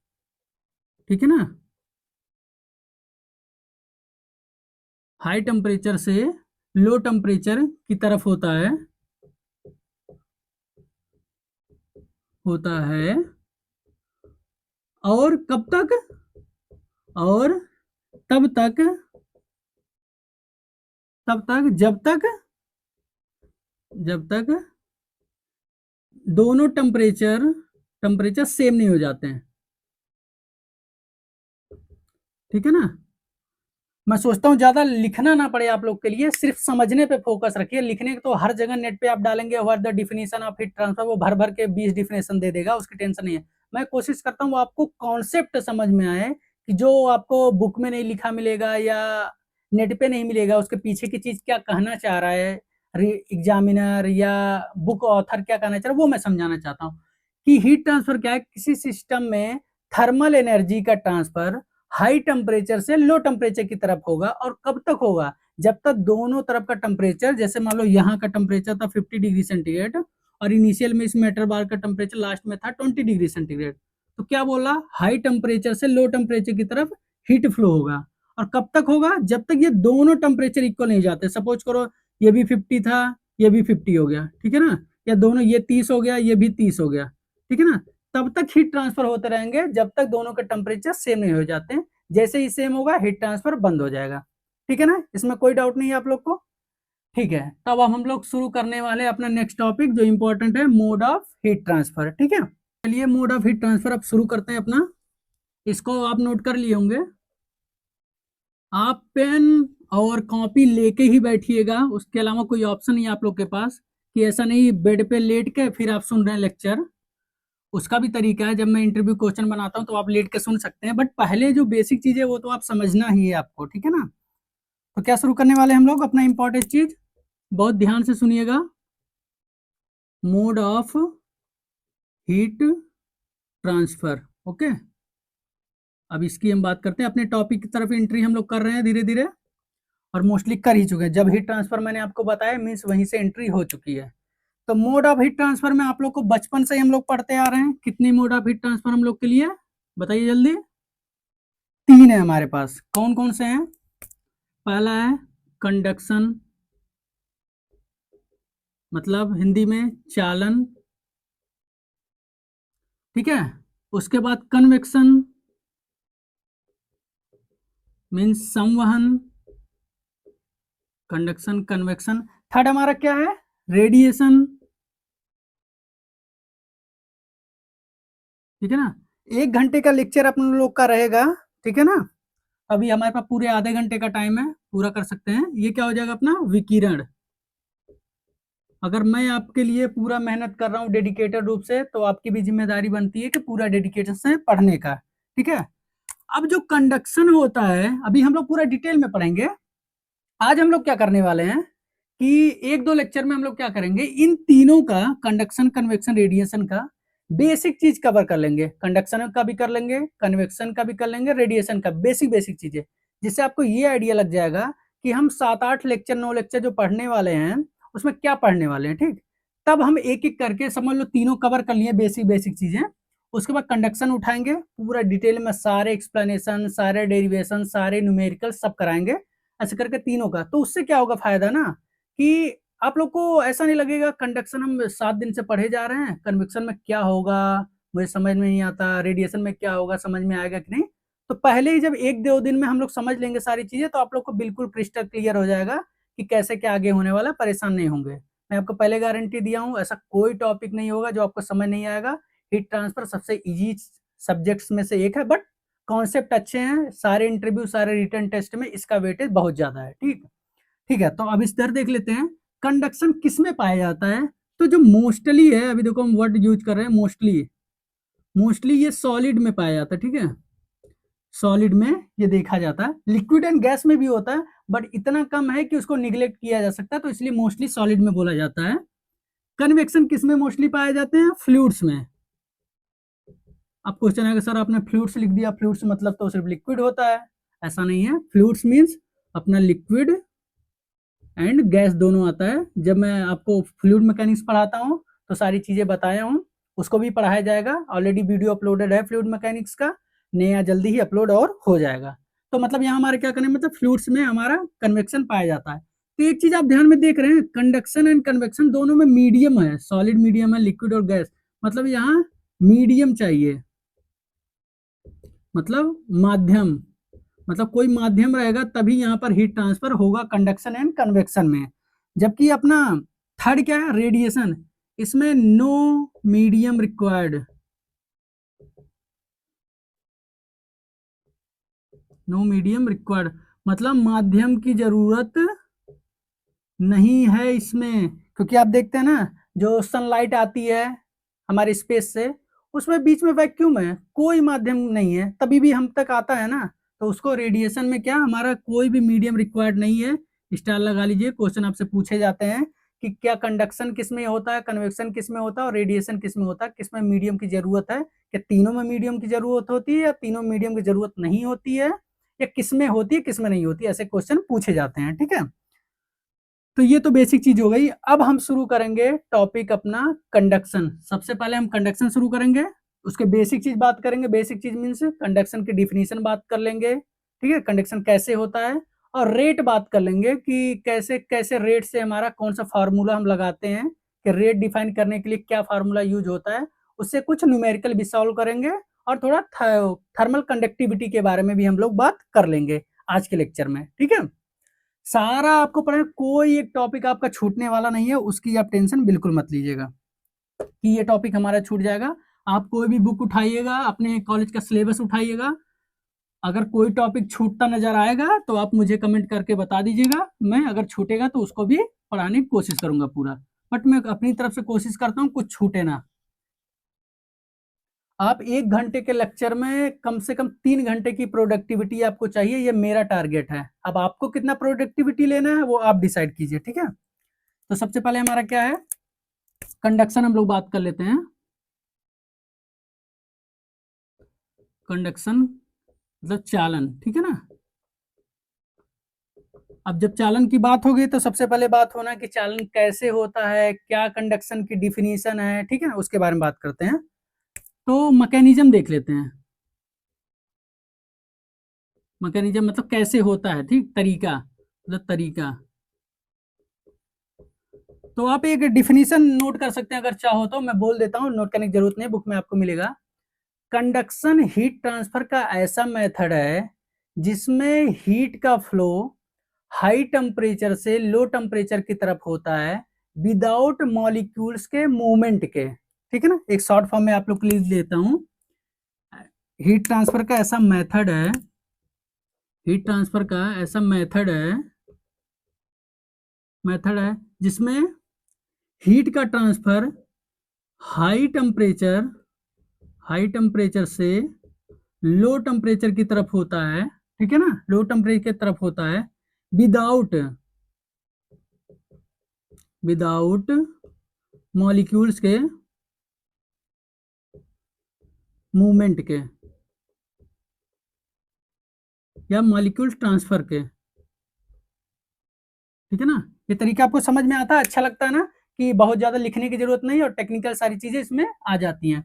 ठीक है ना। हाई टेम्परेचर से लो टेम्परेचर की तरफ होता है और कब तक, और तब तक जब तक दोनों टेम्परेचर सेम नहीं हो जाते हैं, ठीक है ना। मैं सोचता हूँ ज्यादा लिखना ना पड़े आप लोग के लिए, सिर्फ समझने पे फोकस रखिए। लिखने तो हर जगह नेट पे आप डालेंगे what the definition of heat transfer, वो भर भर के 20 डिफिनेशन दे देगा, उसकी टेंशन नहीं है। मैं कोशिश करता हूँ आपको कॉन्सेप्ट समझ में आए, कि जो आपको बुक में नहीं लिखा मिलेगा या नेट पे नहीं मिलेगा, उसके पीछे की चीज क्या कहना चाह रहा है एग्जामिनर या बुक ऑथर क्या कहना चाह रहा है, वो मैं समझाना चाहता हूँ। कि हीट ट्रांसफर क्या है, किसी सिस्टम में थर्मल एनर्जी का ट्रांसफर हाई टेम्परेचर से लो टेम्परेचर की तरफ होगा, और कब तक होगा, जब तक दोनों तरफ का टेम्परेचर, जैसे मान लो यहाँ का टेम्परेचर था 50 डिग्री सेंटीग्रेड और इनिशियल में इस मेटल बार का टेम्परेचर लास्ट में था 20 डिग्री सेंटीग्रेड, तो क्या बोला, हाई टेम्परेचर से लो टेम्परेचर की तरफ हीट फ्लो होगा। और कब तक होगा, जब तक ये दोनों टेम्परेचर इक्वल नहीं जाते। सपोज करो ये भी 50 था, ये भी 50 हो गया, ठीक है ना, या दोनों, ये 30 हो गया, ये भी 30 हो गया, ठीक है ना। तब तक हीट ट्रांसफर होते रहेंगे जब तक दोनों के टेम्परेचर सेम नहीं हो जाते हैं। जैसे ही सेम होगा हीट ट्रांसफर बंद हो जाएगा, ठीक है ना, इसमें कोई डाउट नहीं है आप लोग को। ठीक है, तब अब हम लोग शुरू करने वाले हैं अपना नेक्स्ट टॉपिक जो इंपॉर्टेंट है, मोड ऑफ हीट ट्रांसफर, ठीक है। चलिए मोड ऑफ हीट ट्रांसफर अब शुरू करते हैं अपना। इसको आप नोट कर लिए होंगे, आप पेन और कॉपी लेके ही बैठिएगा, उसके अलावा कोई ऑप्शन नहीं है आप लोग के पास, कि ऐसा नहीं बेड पे लेट के फिर आप सुन रहे हैं लेक्चर। उसका भी तरीका है, जब मैं इंटरव्यू क्वेश्चन बनाता हूँ तो आप लेट के सुन सकते हैं, बट पहले जो बेसिक चीज है वो तो आप समझना ही है आपको, ठीक है ना। तो क्या शुरू करने वाले हम लोग अपना इंपॉर्टेंट चीज, बहुत ध्यान से सुनिएगा। Mode of heat transfer. Okay, अब इसकी हम बात करते हैं। अपने टॉपिक की तरफ एंट्री हम लोग कर रहे हैं धीरे धीरे, और मोस्टली कर ही चुके हैं। जब हीट ट्रांसफर मैंने आपको बताया मीन्स वहीं से एंट्री हो चुकी है। तो मोड ऑफ हीट ट्रांसफर में आप लोग को बचपन से ही हम लोग पढ़ते आ रहे हैं। कितनी मोड ऑफ हीट ट्रांसफर हम लोग के लिए बताइए जल्दी। 3 है हमारे पास। कौन कौन से हैं? पहला है कंडक्शन, मतलब हिंदी में चालन, ठीक है। उसके बाद कन्वेक्शन मीन्स संवहन, कंडक्शन कन्वेक्शन। थर्ड हमारा क्या है? रेडिएशन, ठीक है ना। 1 घंटे का लेक्चर अपन लोग का रहेगा, ठीक है ना। अभी हमारे पास पूरे आधे घंटे का टाइम है, पूरा कर सकते हैं। ये क्या हो जाएगा अपना विकिरण। अगर मैं आपके लिए पूरा मेहनत कर रहा हूँ डेडिकेटेड रूप से, तो आपकी भी जिम्मेदारी बनती है कि पूरा डेडिकेशन से पढ़ने का, ठीक है। अब जो कंडक्शन होता है अभी हम लोग पूरा डिटेल में पढ़ेंगे। आज हम लोग क्या करने वाले हैं कि 1-2 लेक्चर में हम लोग क्या करेंगे, इन तीनों का, कंडक्शन कन्वेक्शन रेडिएशन का बेसिक चीज कवर कर लेंगे। कंडक्शन का भी कर लेंगे, कन्वेक्शन का भी कर लेंगे, रेडिएशन का बेसिक बेसिक चीजें, जिससे आपको ये आइडिया लग जाएगा कि हम 7-8 लेक्चर 9 लेक्चर जो पढ़ने वाले हैं उसमें क्या पढ़ने वाले हैं, ठीक। तब हम एक एक करके समझ लो तीनों कवर कर लिए बेसिक बेसिक चीजें। उसके बाद कंडक्शन उठाएंगे, पूरा डिटेल में सारे एक्सप्लेनेशन, सारे डेरिवेशन, सारे न्यूमेरिकल सब कराएंगे, ऐसे करके तीनों का। तो उससे क्या होगा फायदा ना, कि आप लोग को ऐसा नहीं लगेगा कंडक्शन हम 7 दिन से पढ़े जा रहे हैं, कन्वेक्शन में क्या होगा मुझे समझ में नहीं आता, रेडिएशन में क्या होगा समझ में आएगा कि नहीं। तो पहले ही जब 1-2 दिन में हम लोग समझ लेंगे सारी चीजें, तो आप लोग को बिल्कुल क्रिस्टल क्लियर हो जाएगा कि कैसे क्या आगे होने वाला, परेशान नहीं होंगे। मैं आपको पहले गारंटी दिया हूँ, ऐसा कोई टॉपिक नहीं होगा जो आपको समझ नहीं आएगा। हीट ट्रांसफर सबसे इजी सब्जेक्ट्स में से एक है, बट कॉन्सेप्ट अच्छे हैं। सारे इंटरव्यू, सारे रिटन टेस्ट में इसका वेटेज बहुत ज्यादा है, ठीक। ठीक है, तो अब इस तरह देख लेते हैं कंडक्शन किस में पाया जाता है। तो जो मोस्टली है, अभी देखो हम वर्ड यूज कर रहे हैं मोस्टली, मोस्टली ये सॉलिड में पाया जाता है, ठीक है। सॉलिड में ये देखा जाता है, लिक्विड एंड गैस में भी होता है, बट इतना कम है कि उसको निग्लेक्ट किया जा सकता है, तो इसलिए मोस्टली सॉलिड में बोला जाता है। कन्वेक्शन किस में मोस्टली पाए जाते हैं? फ्लूइड्स में। अब क्वेश्चन आएगा सर आपने फ्लूइड्स लिख दिया, फ्लूइड्स मतलब तो सिर्फ लिक्विड होता है। ऐसा नहीं है, फ्लूइड्स मीन्स अपना लिक्विड एंड गैस दोनों आता है। जब मैं आपको फ्लूइड मैकेनिक्स पढ़ाता हूँ तो सारी चीजें बताया हूँ, उसको भी पढ़ाया जाएगा। ऑलरेडी वीडियो अपलोडेड है फ्लूइड मैकेनिक्स का, नया जल्दी ही अपलोड और हो जाएगा। तो मतलब यहाँ हमारे क्या करें, मतलब फ्लूइड्स में हमारा कन्वेक्शन पाया जाता है। तो एक चीज आप ध्यान में देख रहे हैं, कंडक्शन एंड कन्वेक्शन दोनों में मीडियम है, सॉलिड मीडियम है, लिक्विड और गैस, मतलब यहाँ मीडियम चाहिए, मतलब माध्यम, मतलब कोई माध्यम रहेगा तभी यहाँ पर हीट ट्रांसफर होगा कंडक्शन एंड कन्वेक्शन में। जबकि अपना थर्ड क्या है, रेडिएशन, इसमें no medium required, no medium required, मतलब माध्यम की जरूरत नहीं है इसमें। क्योंकि आप देखते हैं ना, जो सनलाइट आती है हमारे स्पेस से, उसमें बीच में वैक्यूम है, कोई माध्यम नहीं है, तभी भी हम तक आता है ना। तो उसको रेडिएशन में क्या, हमारा कोई भी मीडियम रिक्वायर्ड नहीं है। स्टार लगा लीजिए, क्वेश्चन आपसे पूछे जाते हैं कि क्या कंडक्शन किस में होता है, कन्वेक्शन किस में होता है और रेडिएशन किस में होता है, किस में मीडियम की जरूरत है, क्या तीनों में मीडियम की जरूरत होती है या तीनों मीडियम की जरूरत नहीं होती है, या किस में होती है किस में नहीं होती, ऐसे क्वेश्चन पूछे जाते हैं, ठीक है। तो ये तो बेसिक चीज हो गई। अब हम शुरू करेंगे टॉपिक अपना कंडक्शन। सबसे पहले हम कंडक्शन शुरू करेंगे, उसके बेसिक चीज बात करेंगे। बेसिक चीज मीन्स कंडक्शन की डिफिनीशन बात कर लेंगे, ठीक है, कंडक्शन कैसे होता है, और रेट बात कर लेंगे कि कैसे कैसे रेट से हमारा कौन सा फार्मूला हम लगाते हैं, कि रेट डिफाइन करने के लिए क्या फार्मूला यूज होता है। उससे कुछ न्यूमेरिकल भी सॉल्व करेंगे, और थोड़ा थर्मल कंडक्टिविटी के बारे में भी हम लोग बात कर लेंगे आज के लेक्चर में, ठीक है। सारा आपको पढ़ना, कोई एक टॉपिक आपका छूटने वाला नहीं है, उसकी आप टेंशन बिल्कुल मत लीजिएगा कि ये टॉपिक हमारा छूट जाएगा। आप कोई भी बुक उठाइएगा, अपने कॉलेज का सिलेबस उठाइएगा, अगर कोई टॉपिक छूटता नजर आएगा तो आप मुझे कमेंट करके बता दीजिएगा। मैं अगर छूटेगा तो उसको भी पढ़ाने की कोशिश करूंगा पूरा, बट मैं अपनी तरफ से कोशिश करता हूँ कुछ छूटे ना। आप 1 घंटे के लेक्चर में कम से कम 3 घंटे की प्रोडक्टिविटी आपको चाहिए, ये मेरा टारगेट है। अब आपको कितना प्रोडक्टिविटी लेना है वो आप डिसाइड कीजिए, ठीक है। तो सबसे पहले हमारा क्या है, कंडक्शन हम लोग बात कर लेते हैं। कंडक्शन मतलब चालन, ठीक है ना। अब जब चालन की बात होगी तो सबसे पहले बात होना कि चालन कैसे होता है, क्या कंडक्शन की डिफिनीशन है, ठीक है ना, उसके बारे में बात करते हैं। तो मैकेनिज्म देख लेते हैं। मैकेनिज्म मतलब कैसे होता है, ठीक, तरीका मतलब तरीका। तो आप एक डिफिनीशन नोट कर सकते हैं अगर चाहो तो, मैं बोल देता हूँ, नोट करने की जरूरत नहीं, बुक में आपको मिलेगा। कंडक्शन हीट ट्रांसफर का ऐसा मेथड है जिसमें हीट का फ्लो हाई टेम्परेचर से लो टेम्परेचर की तरफ होता है विदाउट मॉलिक्यूल्स के मूवमेंट के, ठीक है ना। एक शॉर्ट फॉर्म में आप लोग लिख देता हूं। हीट ट्रांसफर का ऐसा मेथड है, हीट ट्रांसफर का ऐसा मेथड है जिसमें हीट का ट्रांसफर हाई टेम्परेचर से लो टेम्परेचर की तरफ होता है, ठीक है ना, लो टेम्परेचर की तरफ होता है विदाउट मॉलिक्यूल्स के मूवमेंट के या मॉलिक्यूल ट्रांसफर के, ठीक है ना। ये तरीका आपको समझ में आता है, अच्छा लगता है ना, कि बहुत ज्यादा लिखने की जरूरत नहीं और टेक्निकल सारी चीजें इसमें आ जाती हैं।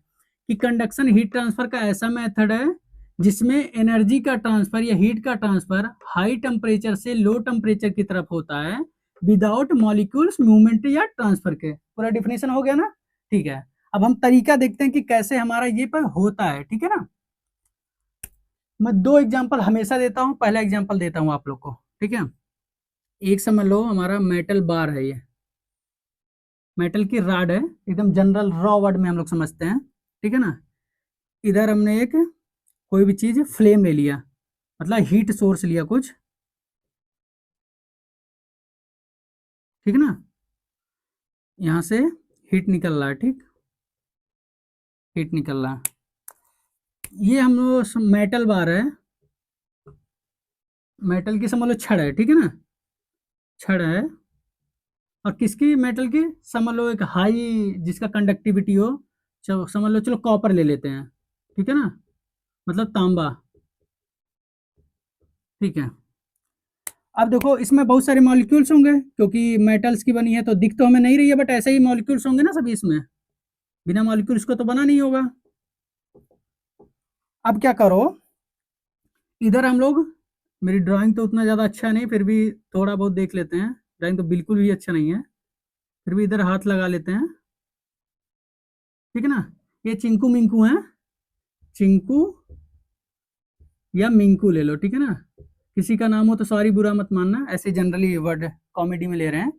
कि कंडक्शन हीट ट्रांसफर का ऐसा मेथड है जिसमें एनर्जी का ट्रांसफर या हीट का ट्रांसफर हाई टेम्परेचर से लो टेम्परेचर की तरफ होता है विदाउट मॉलिक्यूल्स मूवमेंट या ट्रांसफर के। पूरा डिफिनेशन हो गया ना, ठीक है। अब हम तरीका देखते हैं कि कैसे हमारा ये पर होता है, ठीक है ना। मैं दो एग्जांपल हमेशा देता हूं, पहला एग्जांपल देता हूं आप लोग को, ठीक है। एक समझ लो हमारा मेटल बार है, ये मेटल की रॉड है, एकदम जनरल रॉ वर्ड में हम लोग समझते हैं, ठीक है ना। इधर हमने एक कोई भी चीज फ्लेम ले लिया, मतलब हीट सोर्स लिया कुछ, ठीक है ना। यहाँ से हीट निकल रहा है, ठीक, हीट निकल रहा है। ये हम लोग मेटल बार है, मेटल की समझ लो छड़ है, ठीक है ना, छड़ है। और किसकी, मेटल की, समझ लो एक हाई जिसका कंडक्टिविटी हो, चलो समझ लो, चलो कॉपर ले लेते हैं, ठीक है ना, मतलब तांबा, ठीक है। अब देखो इसमें बहुत सारे मॉलिक्यूल्स होंगे क्योंकि मेटल्स की बनी है, तो दिख तो हमें नहीं रही है, बट ऐसे ही मॉलिक्यूल्स होंगे ना सभी इसमें, बिना मॉलिक्यूल्स को तो बना नहीं होगा। अब क्या करो, इधर हम लोग, मेरी ड्राइंग तो उतना ज़्यादा अच्छा नहीं, फिर भी थोड़ा बहुत देख लेते हैं, ड्राइंग तो बिल्कुल भी अच्छा नहीं है, फिर भी इधर हाथ लगा लेते हैं, ठीक है ना। ये चिंकू मिंकू है, चिंकू या मिंकू ले लो, ठीक है ना। किसी का नाम हो तो सॉरी, बुरा मत मानना, ऐसे जनरली वर्ड कॉमेडी में ले रहे हैं।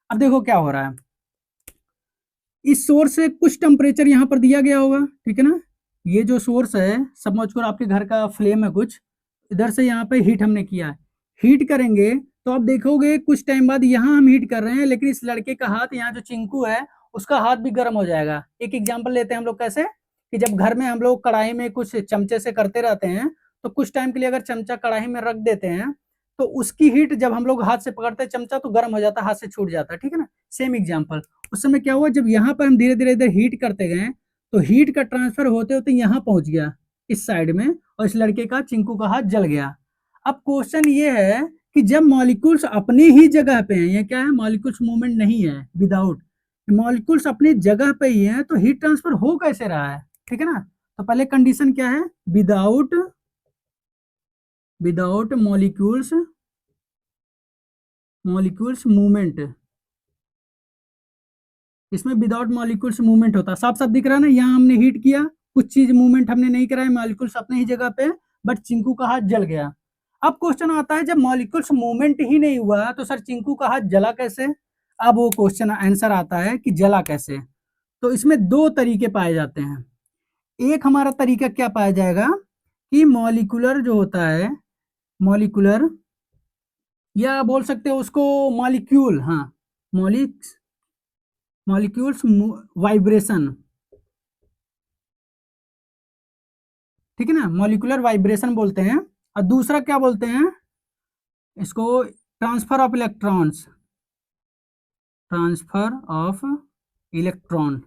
अब देखो क्या हो रहा है, इस सोर्स से कुछ टेम्परेचर यहाँ पर दिया गया होगा, ठीक है ना। ये जो सोर्स है, समझ कर आपके घर का फ्लेम है कुछ, इधर से यहाँ पे हीट हमने किया है, हीट करेंगे तो आप देखोगे कुछ टाइम बाद यहाँ हम हीट कर रहे हैं, लेकिन इस लड़के का हाथ, यहाँ जो चिंकू है उसका हाथ भी गर्म हो जाएगा। एक एग्जाम्पल लेते हैं हम लोग, कैसे कि जब घर में हम लोग कढ़ाई में कुछ चमचे से करते रहते हैं, तो कुछ टाइम के लिए अगर चमचा कढ़ाई में रख देते हैं तो उसकी हीट जब हम लोग हाथ से पकड़ते हैं चमचा तो गर्म हो जाता है, हाथ से छूट जाता है, ठीक है ना। सेम एग्जाम्पल, उस समय क्या हुआ, जब यहाँ पर हम धीरे धीरे इधर हीट करते गए तो हीट का ट्रांसफर होते होते यहाँ पहुंच गया इस साइड में, और इस लड़के का, चिंकू का हाथ जल गया। अब क्वेश्चन ये है कि जब मॉलिक्यूल्स अपनी ही जगह पे हैं, ये क्या है, मॉलिक्यूल्स मूवमेंट नहीं है, विदाउट मॉलिक्यूल्स अपनी जगह पे ही है, तो हीट ट्रांसफर हो कैसे रहा है, ठीक है ना। तो पहले कंडीशन क्या है, विदाउट विदाउट मॉलिक्यूल्स मूवमेंट, इसमें विदाउट मॉलिक्यूल्स मूवमेंट होता है, साफ साफ दिख रहा है ना। यहाँ हमने हीट किया, कुछ चीज मूवमेंट हमने नहीं कराया, मॉलिक्यूल्स अपने ही जगह पे, बट चिंकू का हाथ जल गया। अब क्वेश्चन आता है, जब मॉलिक्यूल्स मूवमेंट ही नहीं हुआ तो सर चिंकू का हाथ जला कैसे। अब वो क्वेश्चन आंसर आता है कि जला कैसे। तो इसमें दो तरीके पाए जाते हैं। एक हमारा तरीका क्या पाया जाएगा कि मॉलिक्यूलर जो होता है, मॉलिक्यूलर, या बोल सकते हो उसको मॉलिक्यूल, हाँ, मॉलिक्यूल्स वाइब्रेशन, ठीक है ना, मॉलिक्यूलर वाइब्रेशन बोलते हैं। और दूसरा क्या बोलते हैं इसको, transfer of electrons, transfer of electron.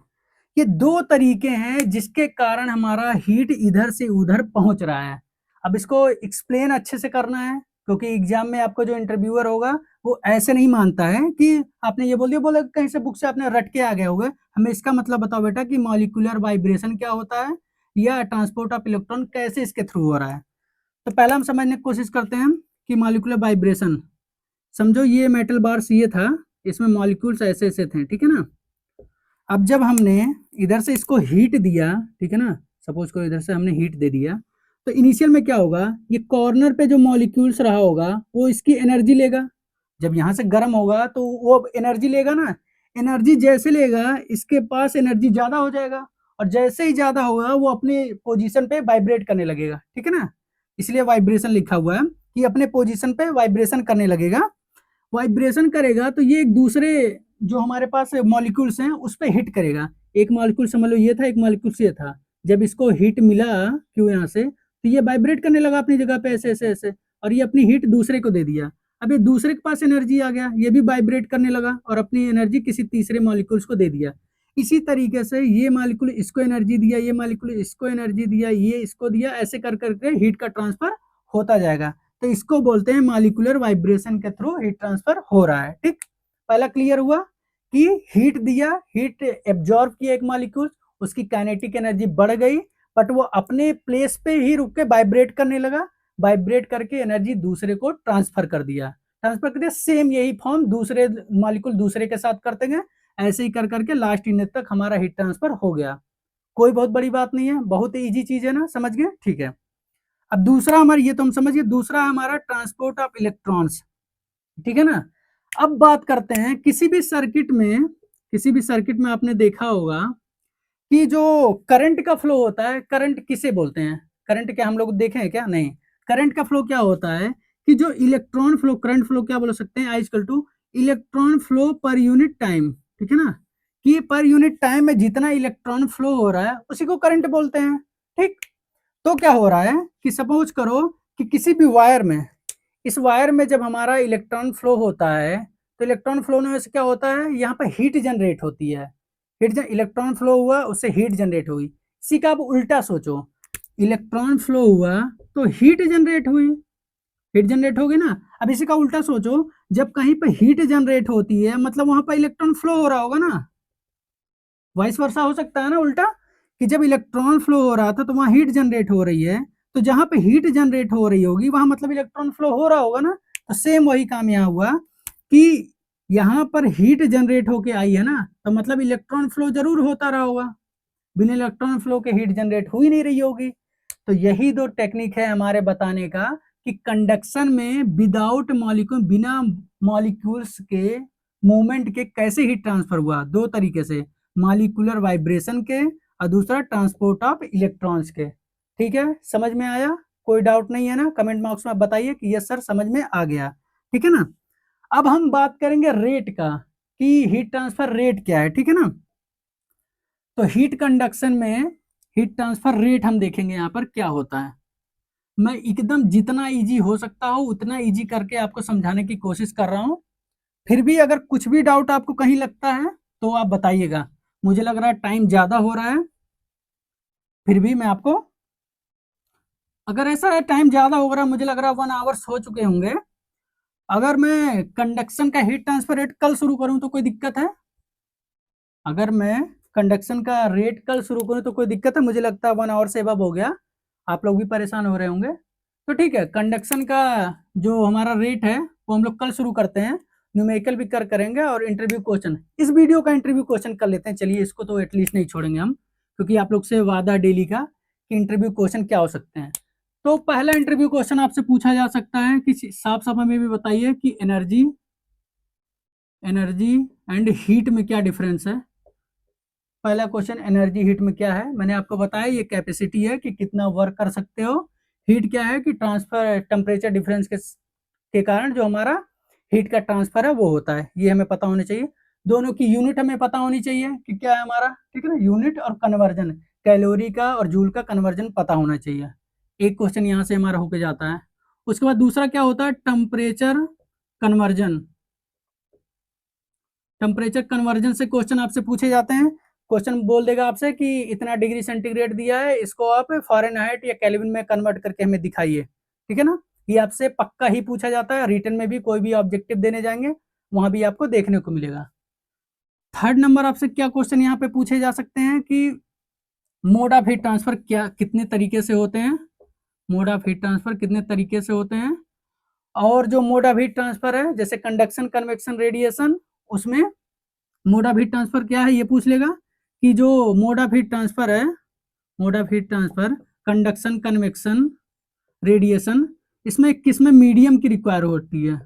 ये दो तरीके हैं जिसके कारण हमारा हीट इधर से उधर पहुंच रहा है। अब इसको एक्सप्लेन अच्छे से करना है, क्योंकि एग्जाम में आपको जो इंटरव्यूअर होगा वो ऐसे नहीं मानता है कि आपने ये बोल दिया, बोले कहीं से बुक से आपने रट के आ गए होगे, हमें इसका मतलब बताओ बेटा कि मॉलिक्यूलर वाइब्रेशन क्या होता है या ट्रांसपोर्ट ऑफ इलेक्ट्रॉन कैसे इसके थ्रू हो रहा है। तो पहला हम समझने की कोशिश करते हैं कि मॉलिक्यूलर वाइब्रेशन। समझो ये मेटल बार्स ये था, इसमें मॉलिक्यूल्स ऐसे ऐसे थे, ठीक है ना। अब जब हमने इधर से इसको हीट दिया, ठीक है ना, सपोज करो इधर से हमने हीट दे दिया, तो इनिशियल में क्या होगा, ये कॉर्नर पे जो मॉलिक्यूल्स रहा होगा वो इसकी एनर्जी लेगा। जब यहाँ से गर्म होगा तो वो एनर्जी लेगा ना, एनर्जी जैसे लेगा इसके पास एनर्जी ज्यादा हो जाएगा, और जैसे ही ज्यादा होगा वो अपने पोजीशन पे वाइब्रेट करने लगेगा, ठीक है ना। इसलिए वाइब्रेशन लिखा हुआ है कि अपने पोजीशन पे वाइब्रेशन करने लगेगा। वाइब्रेशन करेगा तो ये एक दूसरे जो हमारे पास मॉलिक्यूल्स हैं उस पर हिट करेगा। एक मॉलिक्यूल समझ लो ये था, एक मॉलिक्यूल ये था। जब इसको हीट मिला क्यों यहाँ से, तो ये वाइब्रेट करने लगा अपनी जगह पे ऐसे ऐसे ऐसे, और ये अपनी हीट दूसरे को दे दिया। अब ये दूसरे के पास एनर्जी आ गया, ये भी वाइब्रेट करने लगा और अपनी एनर्जी किसी तीसरे मॉलिक्यूल्स को दे दिया। इसी तरीके से ये मॉलिक्यूल इसको एनर्जी दिया, ये मॉलिक्यूल इसको एनर्जी दिया, ये इसको दिया, ऐसे कर करके हीट का ट्रांसफर होता जाएगा। तो इसको बोलते हैं मॉलिक्यूलर वाइब्रेशन के थ्रू हीट ट्रांसफर हो रहा है। ठीक, पहला क्लियर हुआ कि हीट दिया, हीट एब्जॉर्ब किया एक मॉलिक्यूल, उसकी काइनेटिक एनर्जी बढ़ गई, बट वो अपने प्लेस पे ही रुक के वाइब्रेट करने लगा, वाइब्रेट करके एनर्जी दूसरे को ट्रांसफर कर दिया, ट्रांसफर कर दिया। सेम यही फॉर्म दूसरे मॉलिक्यूल दूसरे के साथ करते गए, ऐसे ही कर करके लास्ट यूनिट तक हमारा हीट ट्रांसफर हो गया। कोई बहुत बड़ी बात नहीं है, बहुत इजी चीज है ना, समझ गए, ठीक है। अब दूसरा हमारा, ये तो हम समझिए, दूसरा हमारा ट्रांसपोर्ट ऑफ इलेक्ट्रॉन्स, ठीक है ना। अब बात करते हैं किसी भी सर्किट में, किसी भी सर्किट में आपने देखा होगा कि जो करंट का फ्लो होता है, करंट किसे बोलते हैं, करंट क्या हम लोग देखे हैं क्या, नहीं। करंट का फ्लो क्या होता है कि जो इलेक्ट्रॉन फ्लो, करंट फ्लो क्या बोल सकते हैं, I equal to electron flow per unit time, ठीक है ना, कि पर यूनिट टाइम में जितना इलेक्ट्रॉन फ्लो हो रहा है उसी को करंट बोलते हैं। ठीक, तो क्या हो रहा है कि सपोज करो कि किसी भी वायर में, इस वायर में जब हमारा इलेक्ट्रॉन फ्लो होता है, तो इलेक्ट्रॉन फ्लो में से क्या होता है, यहाँ पर हीट जनरेट होती है। इलेक्ट्रॉन फ्लो हुआ, उससे हीट जनरेट हुई। इसी का आप उल्टा सोचो, इलेक्ट्रॉन फ्लो हुआ तो हीट जनरेट हुई, हीट जनरेट होगी ना। अब इसी का उल्टा सोचो, जब कहीं पर हीट जनरेट होती है मतलब वहां पर इलेक्ट्रॉन फ्लो हो रहा होगा ना, वाइस वर्सा हो सकता है ना उल्टा, कि जब इलेक्ट्रॉन फ्लो हो रहा था तो वहां हीट जनरेट हो रही है, तो जहां पे हीट जनरेट हो रही होगी वहां मतलब इलेक्ट्रॉन फ्लो हो रहा होगा ना। तो सेम वही काम यहाँ हुआ कि यहाँ पर हीट जनरेट होके आई है ना, तो मतलब इलेक्ट्रॉन फ्लो जरूर होता रहा होगा, बिना इलेक्ट्रॉन फ्लो के हीट जनरेट हो ही नहीं रही होगी। तो यही दो टेक्निक है हमारे बताने का कि कंडक्शन में विदाउट मॉलिक्यूल, बिना मॉलिक्यूल्स के मूवमेंट के कैसे हीट ट्रांसफर हुआ, दो तरीके से, मॉलिक्यूलर वाइब्रेशन के और दूसरा ट्रांसपोर्ट ऑफ इलेक्ट्रॉन्स के। ठीक है, समझ में आया, कोई डाउट नहीं है ना, कमेंट बॉक्स में बताइए कि यस सर समझ में आ गया, ठीक है ना। अब हम बात करेंगे रेट का, कि हीट ट्रांसफर रेट क्या है, ठीक है ना। तो हीट कंडक्शन में हीट ट्रांसफर रेट हम देखेंगे यहाँ पर क्या होता है। मैं एकदम जितना इजी हो सकता हूँ उतना इजी करके आपको समझाने की कोशिश कर रहा हूँ। फिर भी अगर कुछ भी डाउट आपको कहीं लगता है तो आप बताइएगा। मुझे लग रहा है टाइम ज्यादा हो रहा है, फिर भी मैं आपको, अगर ऐसा है टाइम ज्यादा हो रहा है, मुझे लग रहा है 1 आवर्स हो चुके होंगे, अगर मैं कंडक्शन का हीट ट्रांसफर रेट कल शुरू करूं तो कोई दिक्कत है? अगर मैं कंडक्शन का रेट कल शुरू करूं तो कोई दिक्कत है? मुझे लगता है 1 आवर से अब हो गया, आप लोग भी परेशान हो रहे होंगे। तो ठीक है, कंडक्शन का जो हमारा रेट है वो हम लोग कल शुरू करते हैं, न्यूमेरिकल भी करेंगे और इंटरव्यू क्वेश्चन, इस वीडियो का इंटरव्यू क्वेश्चन कर लेते हैं। चलिए इसको तो एटलीस्ट नहीं छोड़ेंगे हम, क्योंकि आप लोग से वादा डेली का कि इंटरव्यू क्वेश्चन क्या हो सकते हैं। तो पहला इंटरव्यू क्वेश्चन आपसे पूछा जा सकता है कि साफ साफ हमें भी बताइए कि एनर्जी, एनर्जी एंड हीट में क्या डिफरेंस है। पहला क्वेश्चन, एनर्जी हीट में क्या है, मैंने आपको बताया ये कैपेसिटी है कि कितना वर्क कर सकते हो। हीट क्या है कि ट्रांसफर टेम्परेचर डिफरेंस के कारण जो हमारा हीट का ट्रांसफर है वो होता है, ये हमें पता होनी चाहिए। दोनों की यूनिट हमें पता होनी चाहिए कि क्या है हमारा, ठीक है ना, यूनिट और कन्वर्जन, कैलोरी का और जूल का कन्वर्जन पता होना चाहिए। एक क्वेश्चन यहाँ से हमारा होके जाता है। उसके बाद दूसरा क्या होता है, टेम्परेचर कन्वर्जन, टेम्परेचर कन्वर्जन से क्वेश्चन आपसे पूछे जाते हैं। क्वेश्चन बोल देगा आपसे कि इतना डिग्री सेंटीग्रेड दिया है, इसको आप फ़ारेनहाइट या केल्विन में कन्वर्ट करके हमें दिखाइए, ठीक है ना। ये आपसे पक्का ही पूछा जाता है, रिटन में भी कोई भी ऑब्जेक्टिव देने जाएंगे वहां भी आपको देखने को मिलेगा। थर्ड नंबर आपसे क्या क्वेश्चन यहाँ पे पूछे जा सकते हैं कि मोड ऑफ हीट ट्रांसफर क्या कितने तरीके से होते हैं, मोड ऑफ हीट ट्रांसफर कितने तरीके से होते हैं। और जो मोड ऑफ हीट ट्रांसफर है जैसे कंडक्शन, कन्वेक्शन, रेडिएशन, उसमें मोड ऑफ हीट ट्रांसफर क्या है ये पूछ लेगा कि जो मोड ऑफ हीट ट्रांसफर है, mode of heat transfer conduction, convection, radiation, इसमें किसमें मीडियम की रिक्वायर होती है,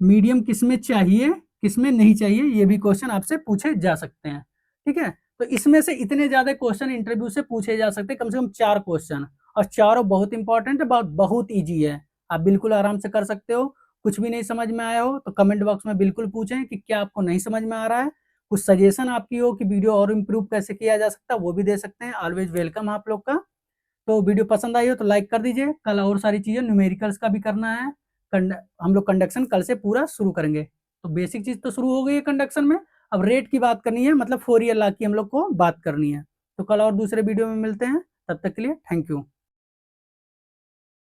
मीडियम किसमें चाहिए किसमें नहीं चाहिए, ये भी क्वेश्चन आपसे पूछे जा सकते हैं, ठीक है। तो इसमें से इतने ज्यादा क्वेश्चन इंटरव्यू से पूछे जा सकते हैं, कम से कम 4 क्वेश्चन, और चारों बहुत इंपॉर्टेंट है, बहुत ईजी है, आप बिल्कुल आराम से कर सकते हो। कुछ भी नहीं समझ में आया हो तो कमेंट बॉक्स में बिल्कुल पूछें कि क्या आपको नहीं समझ में आ रहा है, कुछ सजेशन आपकी हो कि वीडियो और इम्प्रूव कैसे किया जा सकता है वो भी दे सकते हैं, ऑलवेज वेलकम आप लोग का। तो वीडियो पसंद आई हो तो लाइक कर दीजिए, कल और सारी चीजें न्यूमेरिकल्स का भी करना है, हम लोग कंडक्शन कल से पूरा शुरू करेंगे। तो बेसिक चीज तो शुरू हो गई है कंडक्शन में, अब रेट की बात करनी है, मतलब फोरियर लॉ की हम लोग को बात करनी है। तो कल और दूसरे वीडियो में मिलते हैं, तब तक के लिए थैंक यू।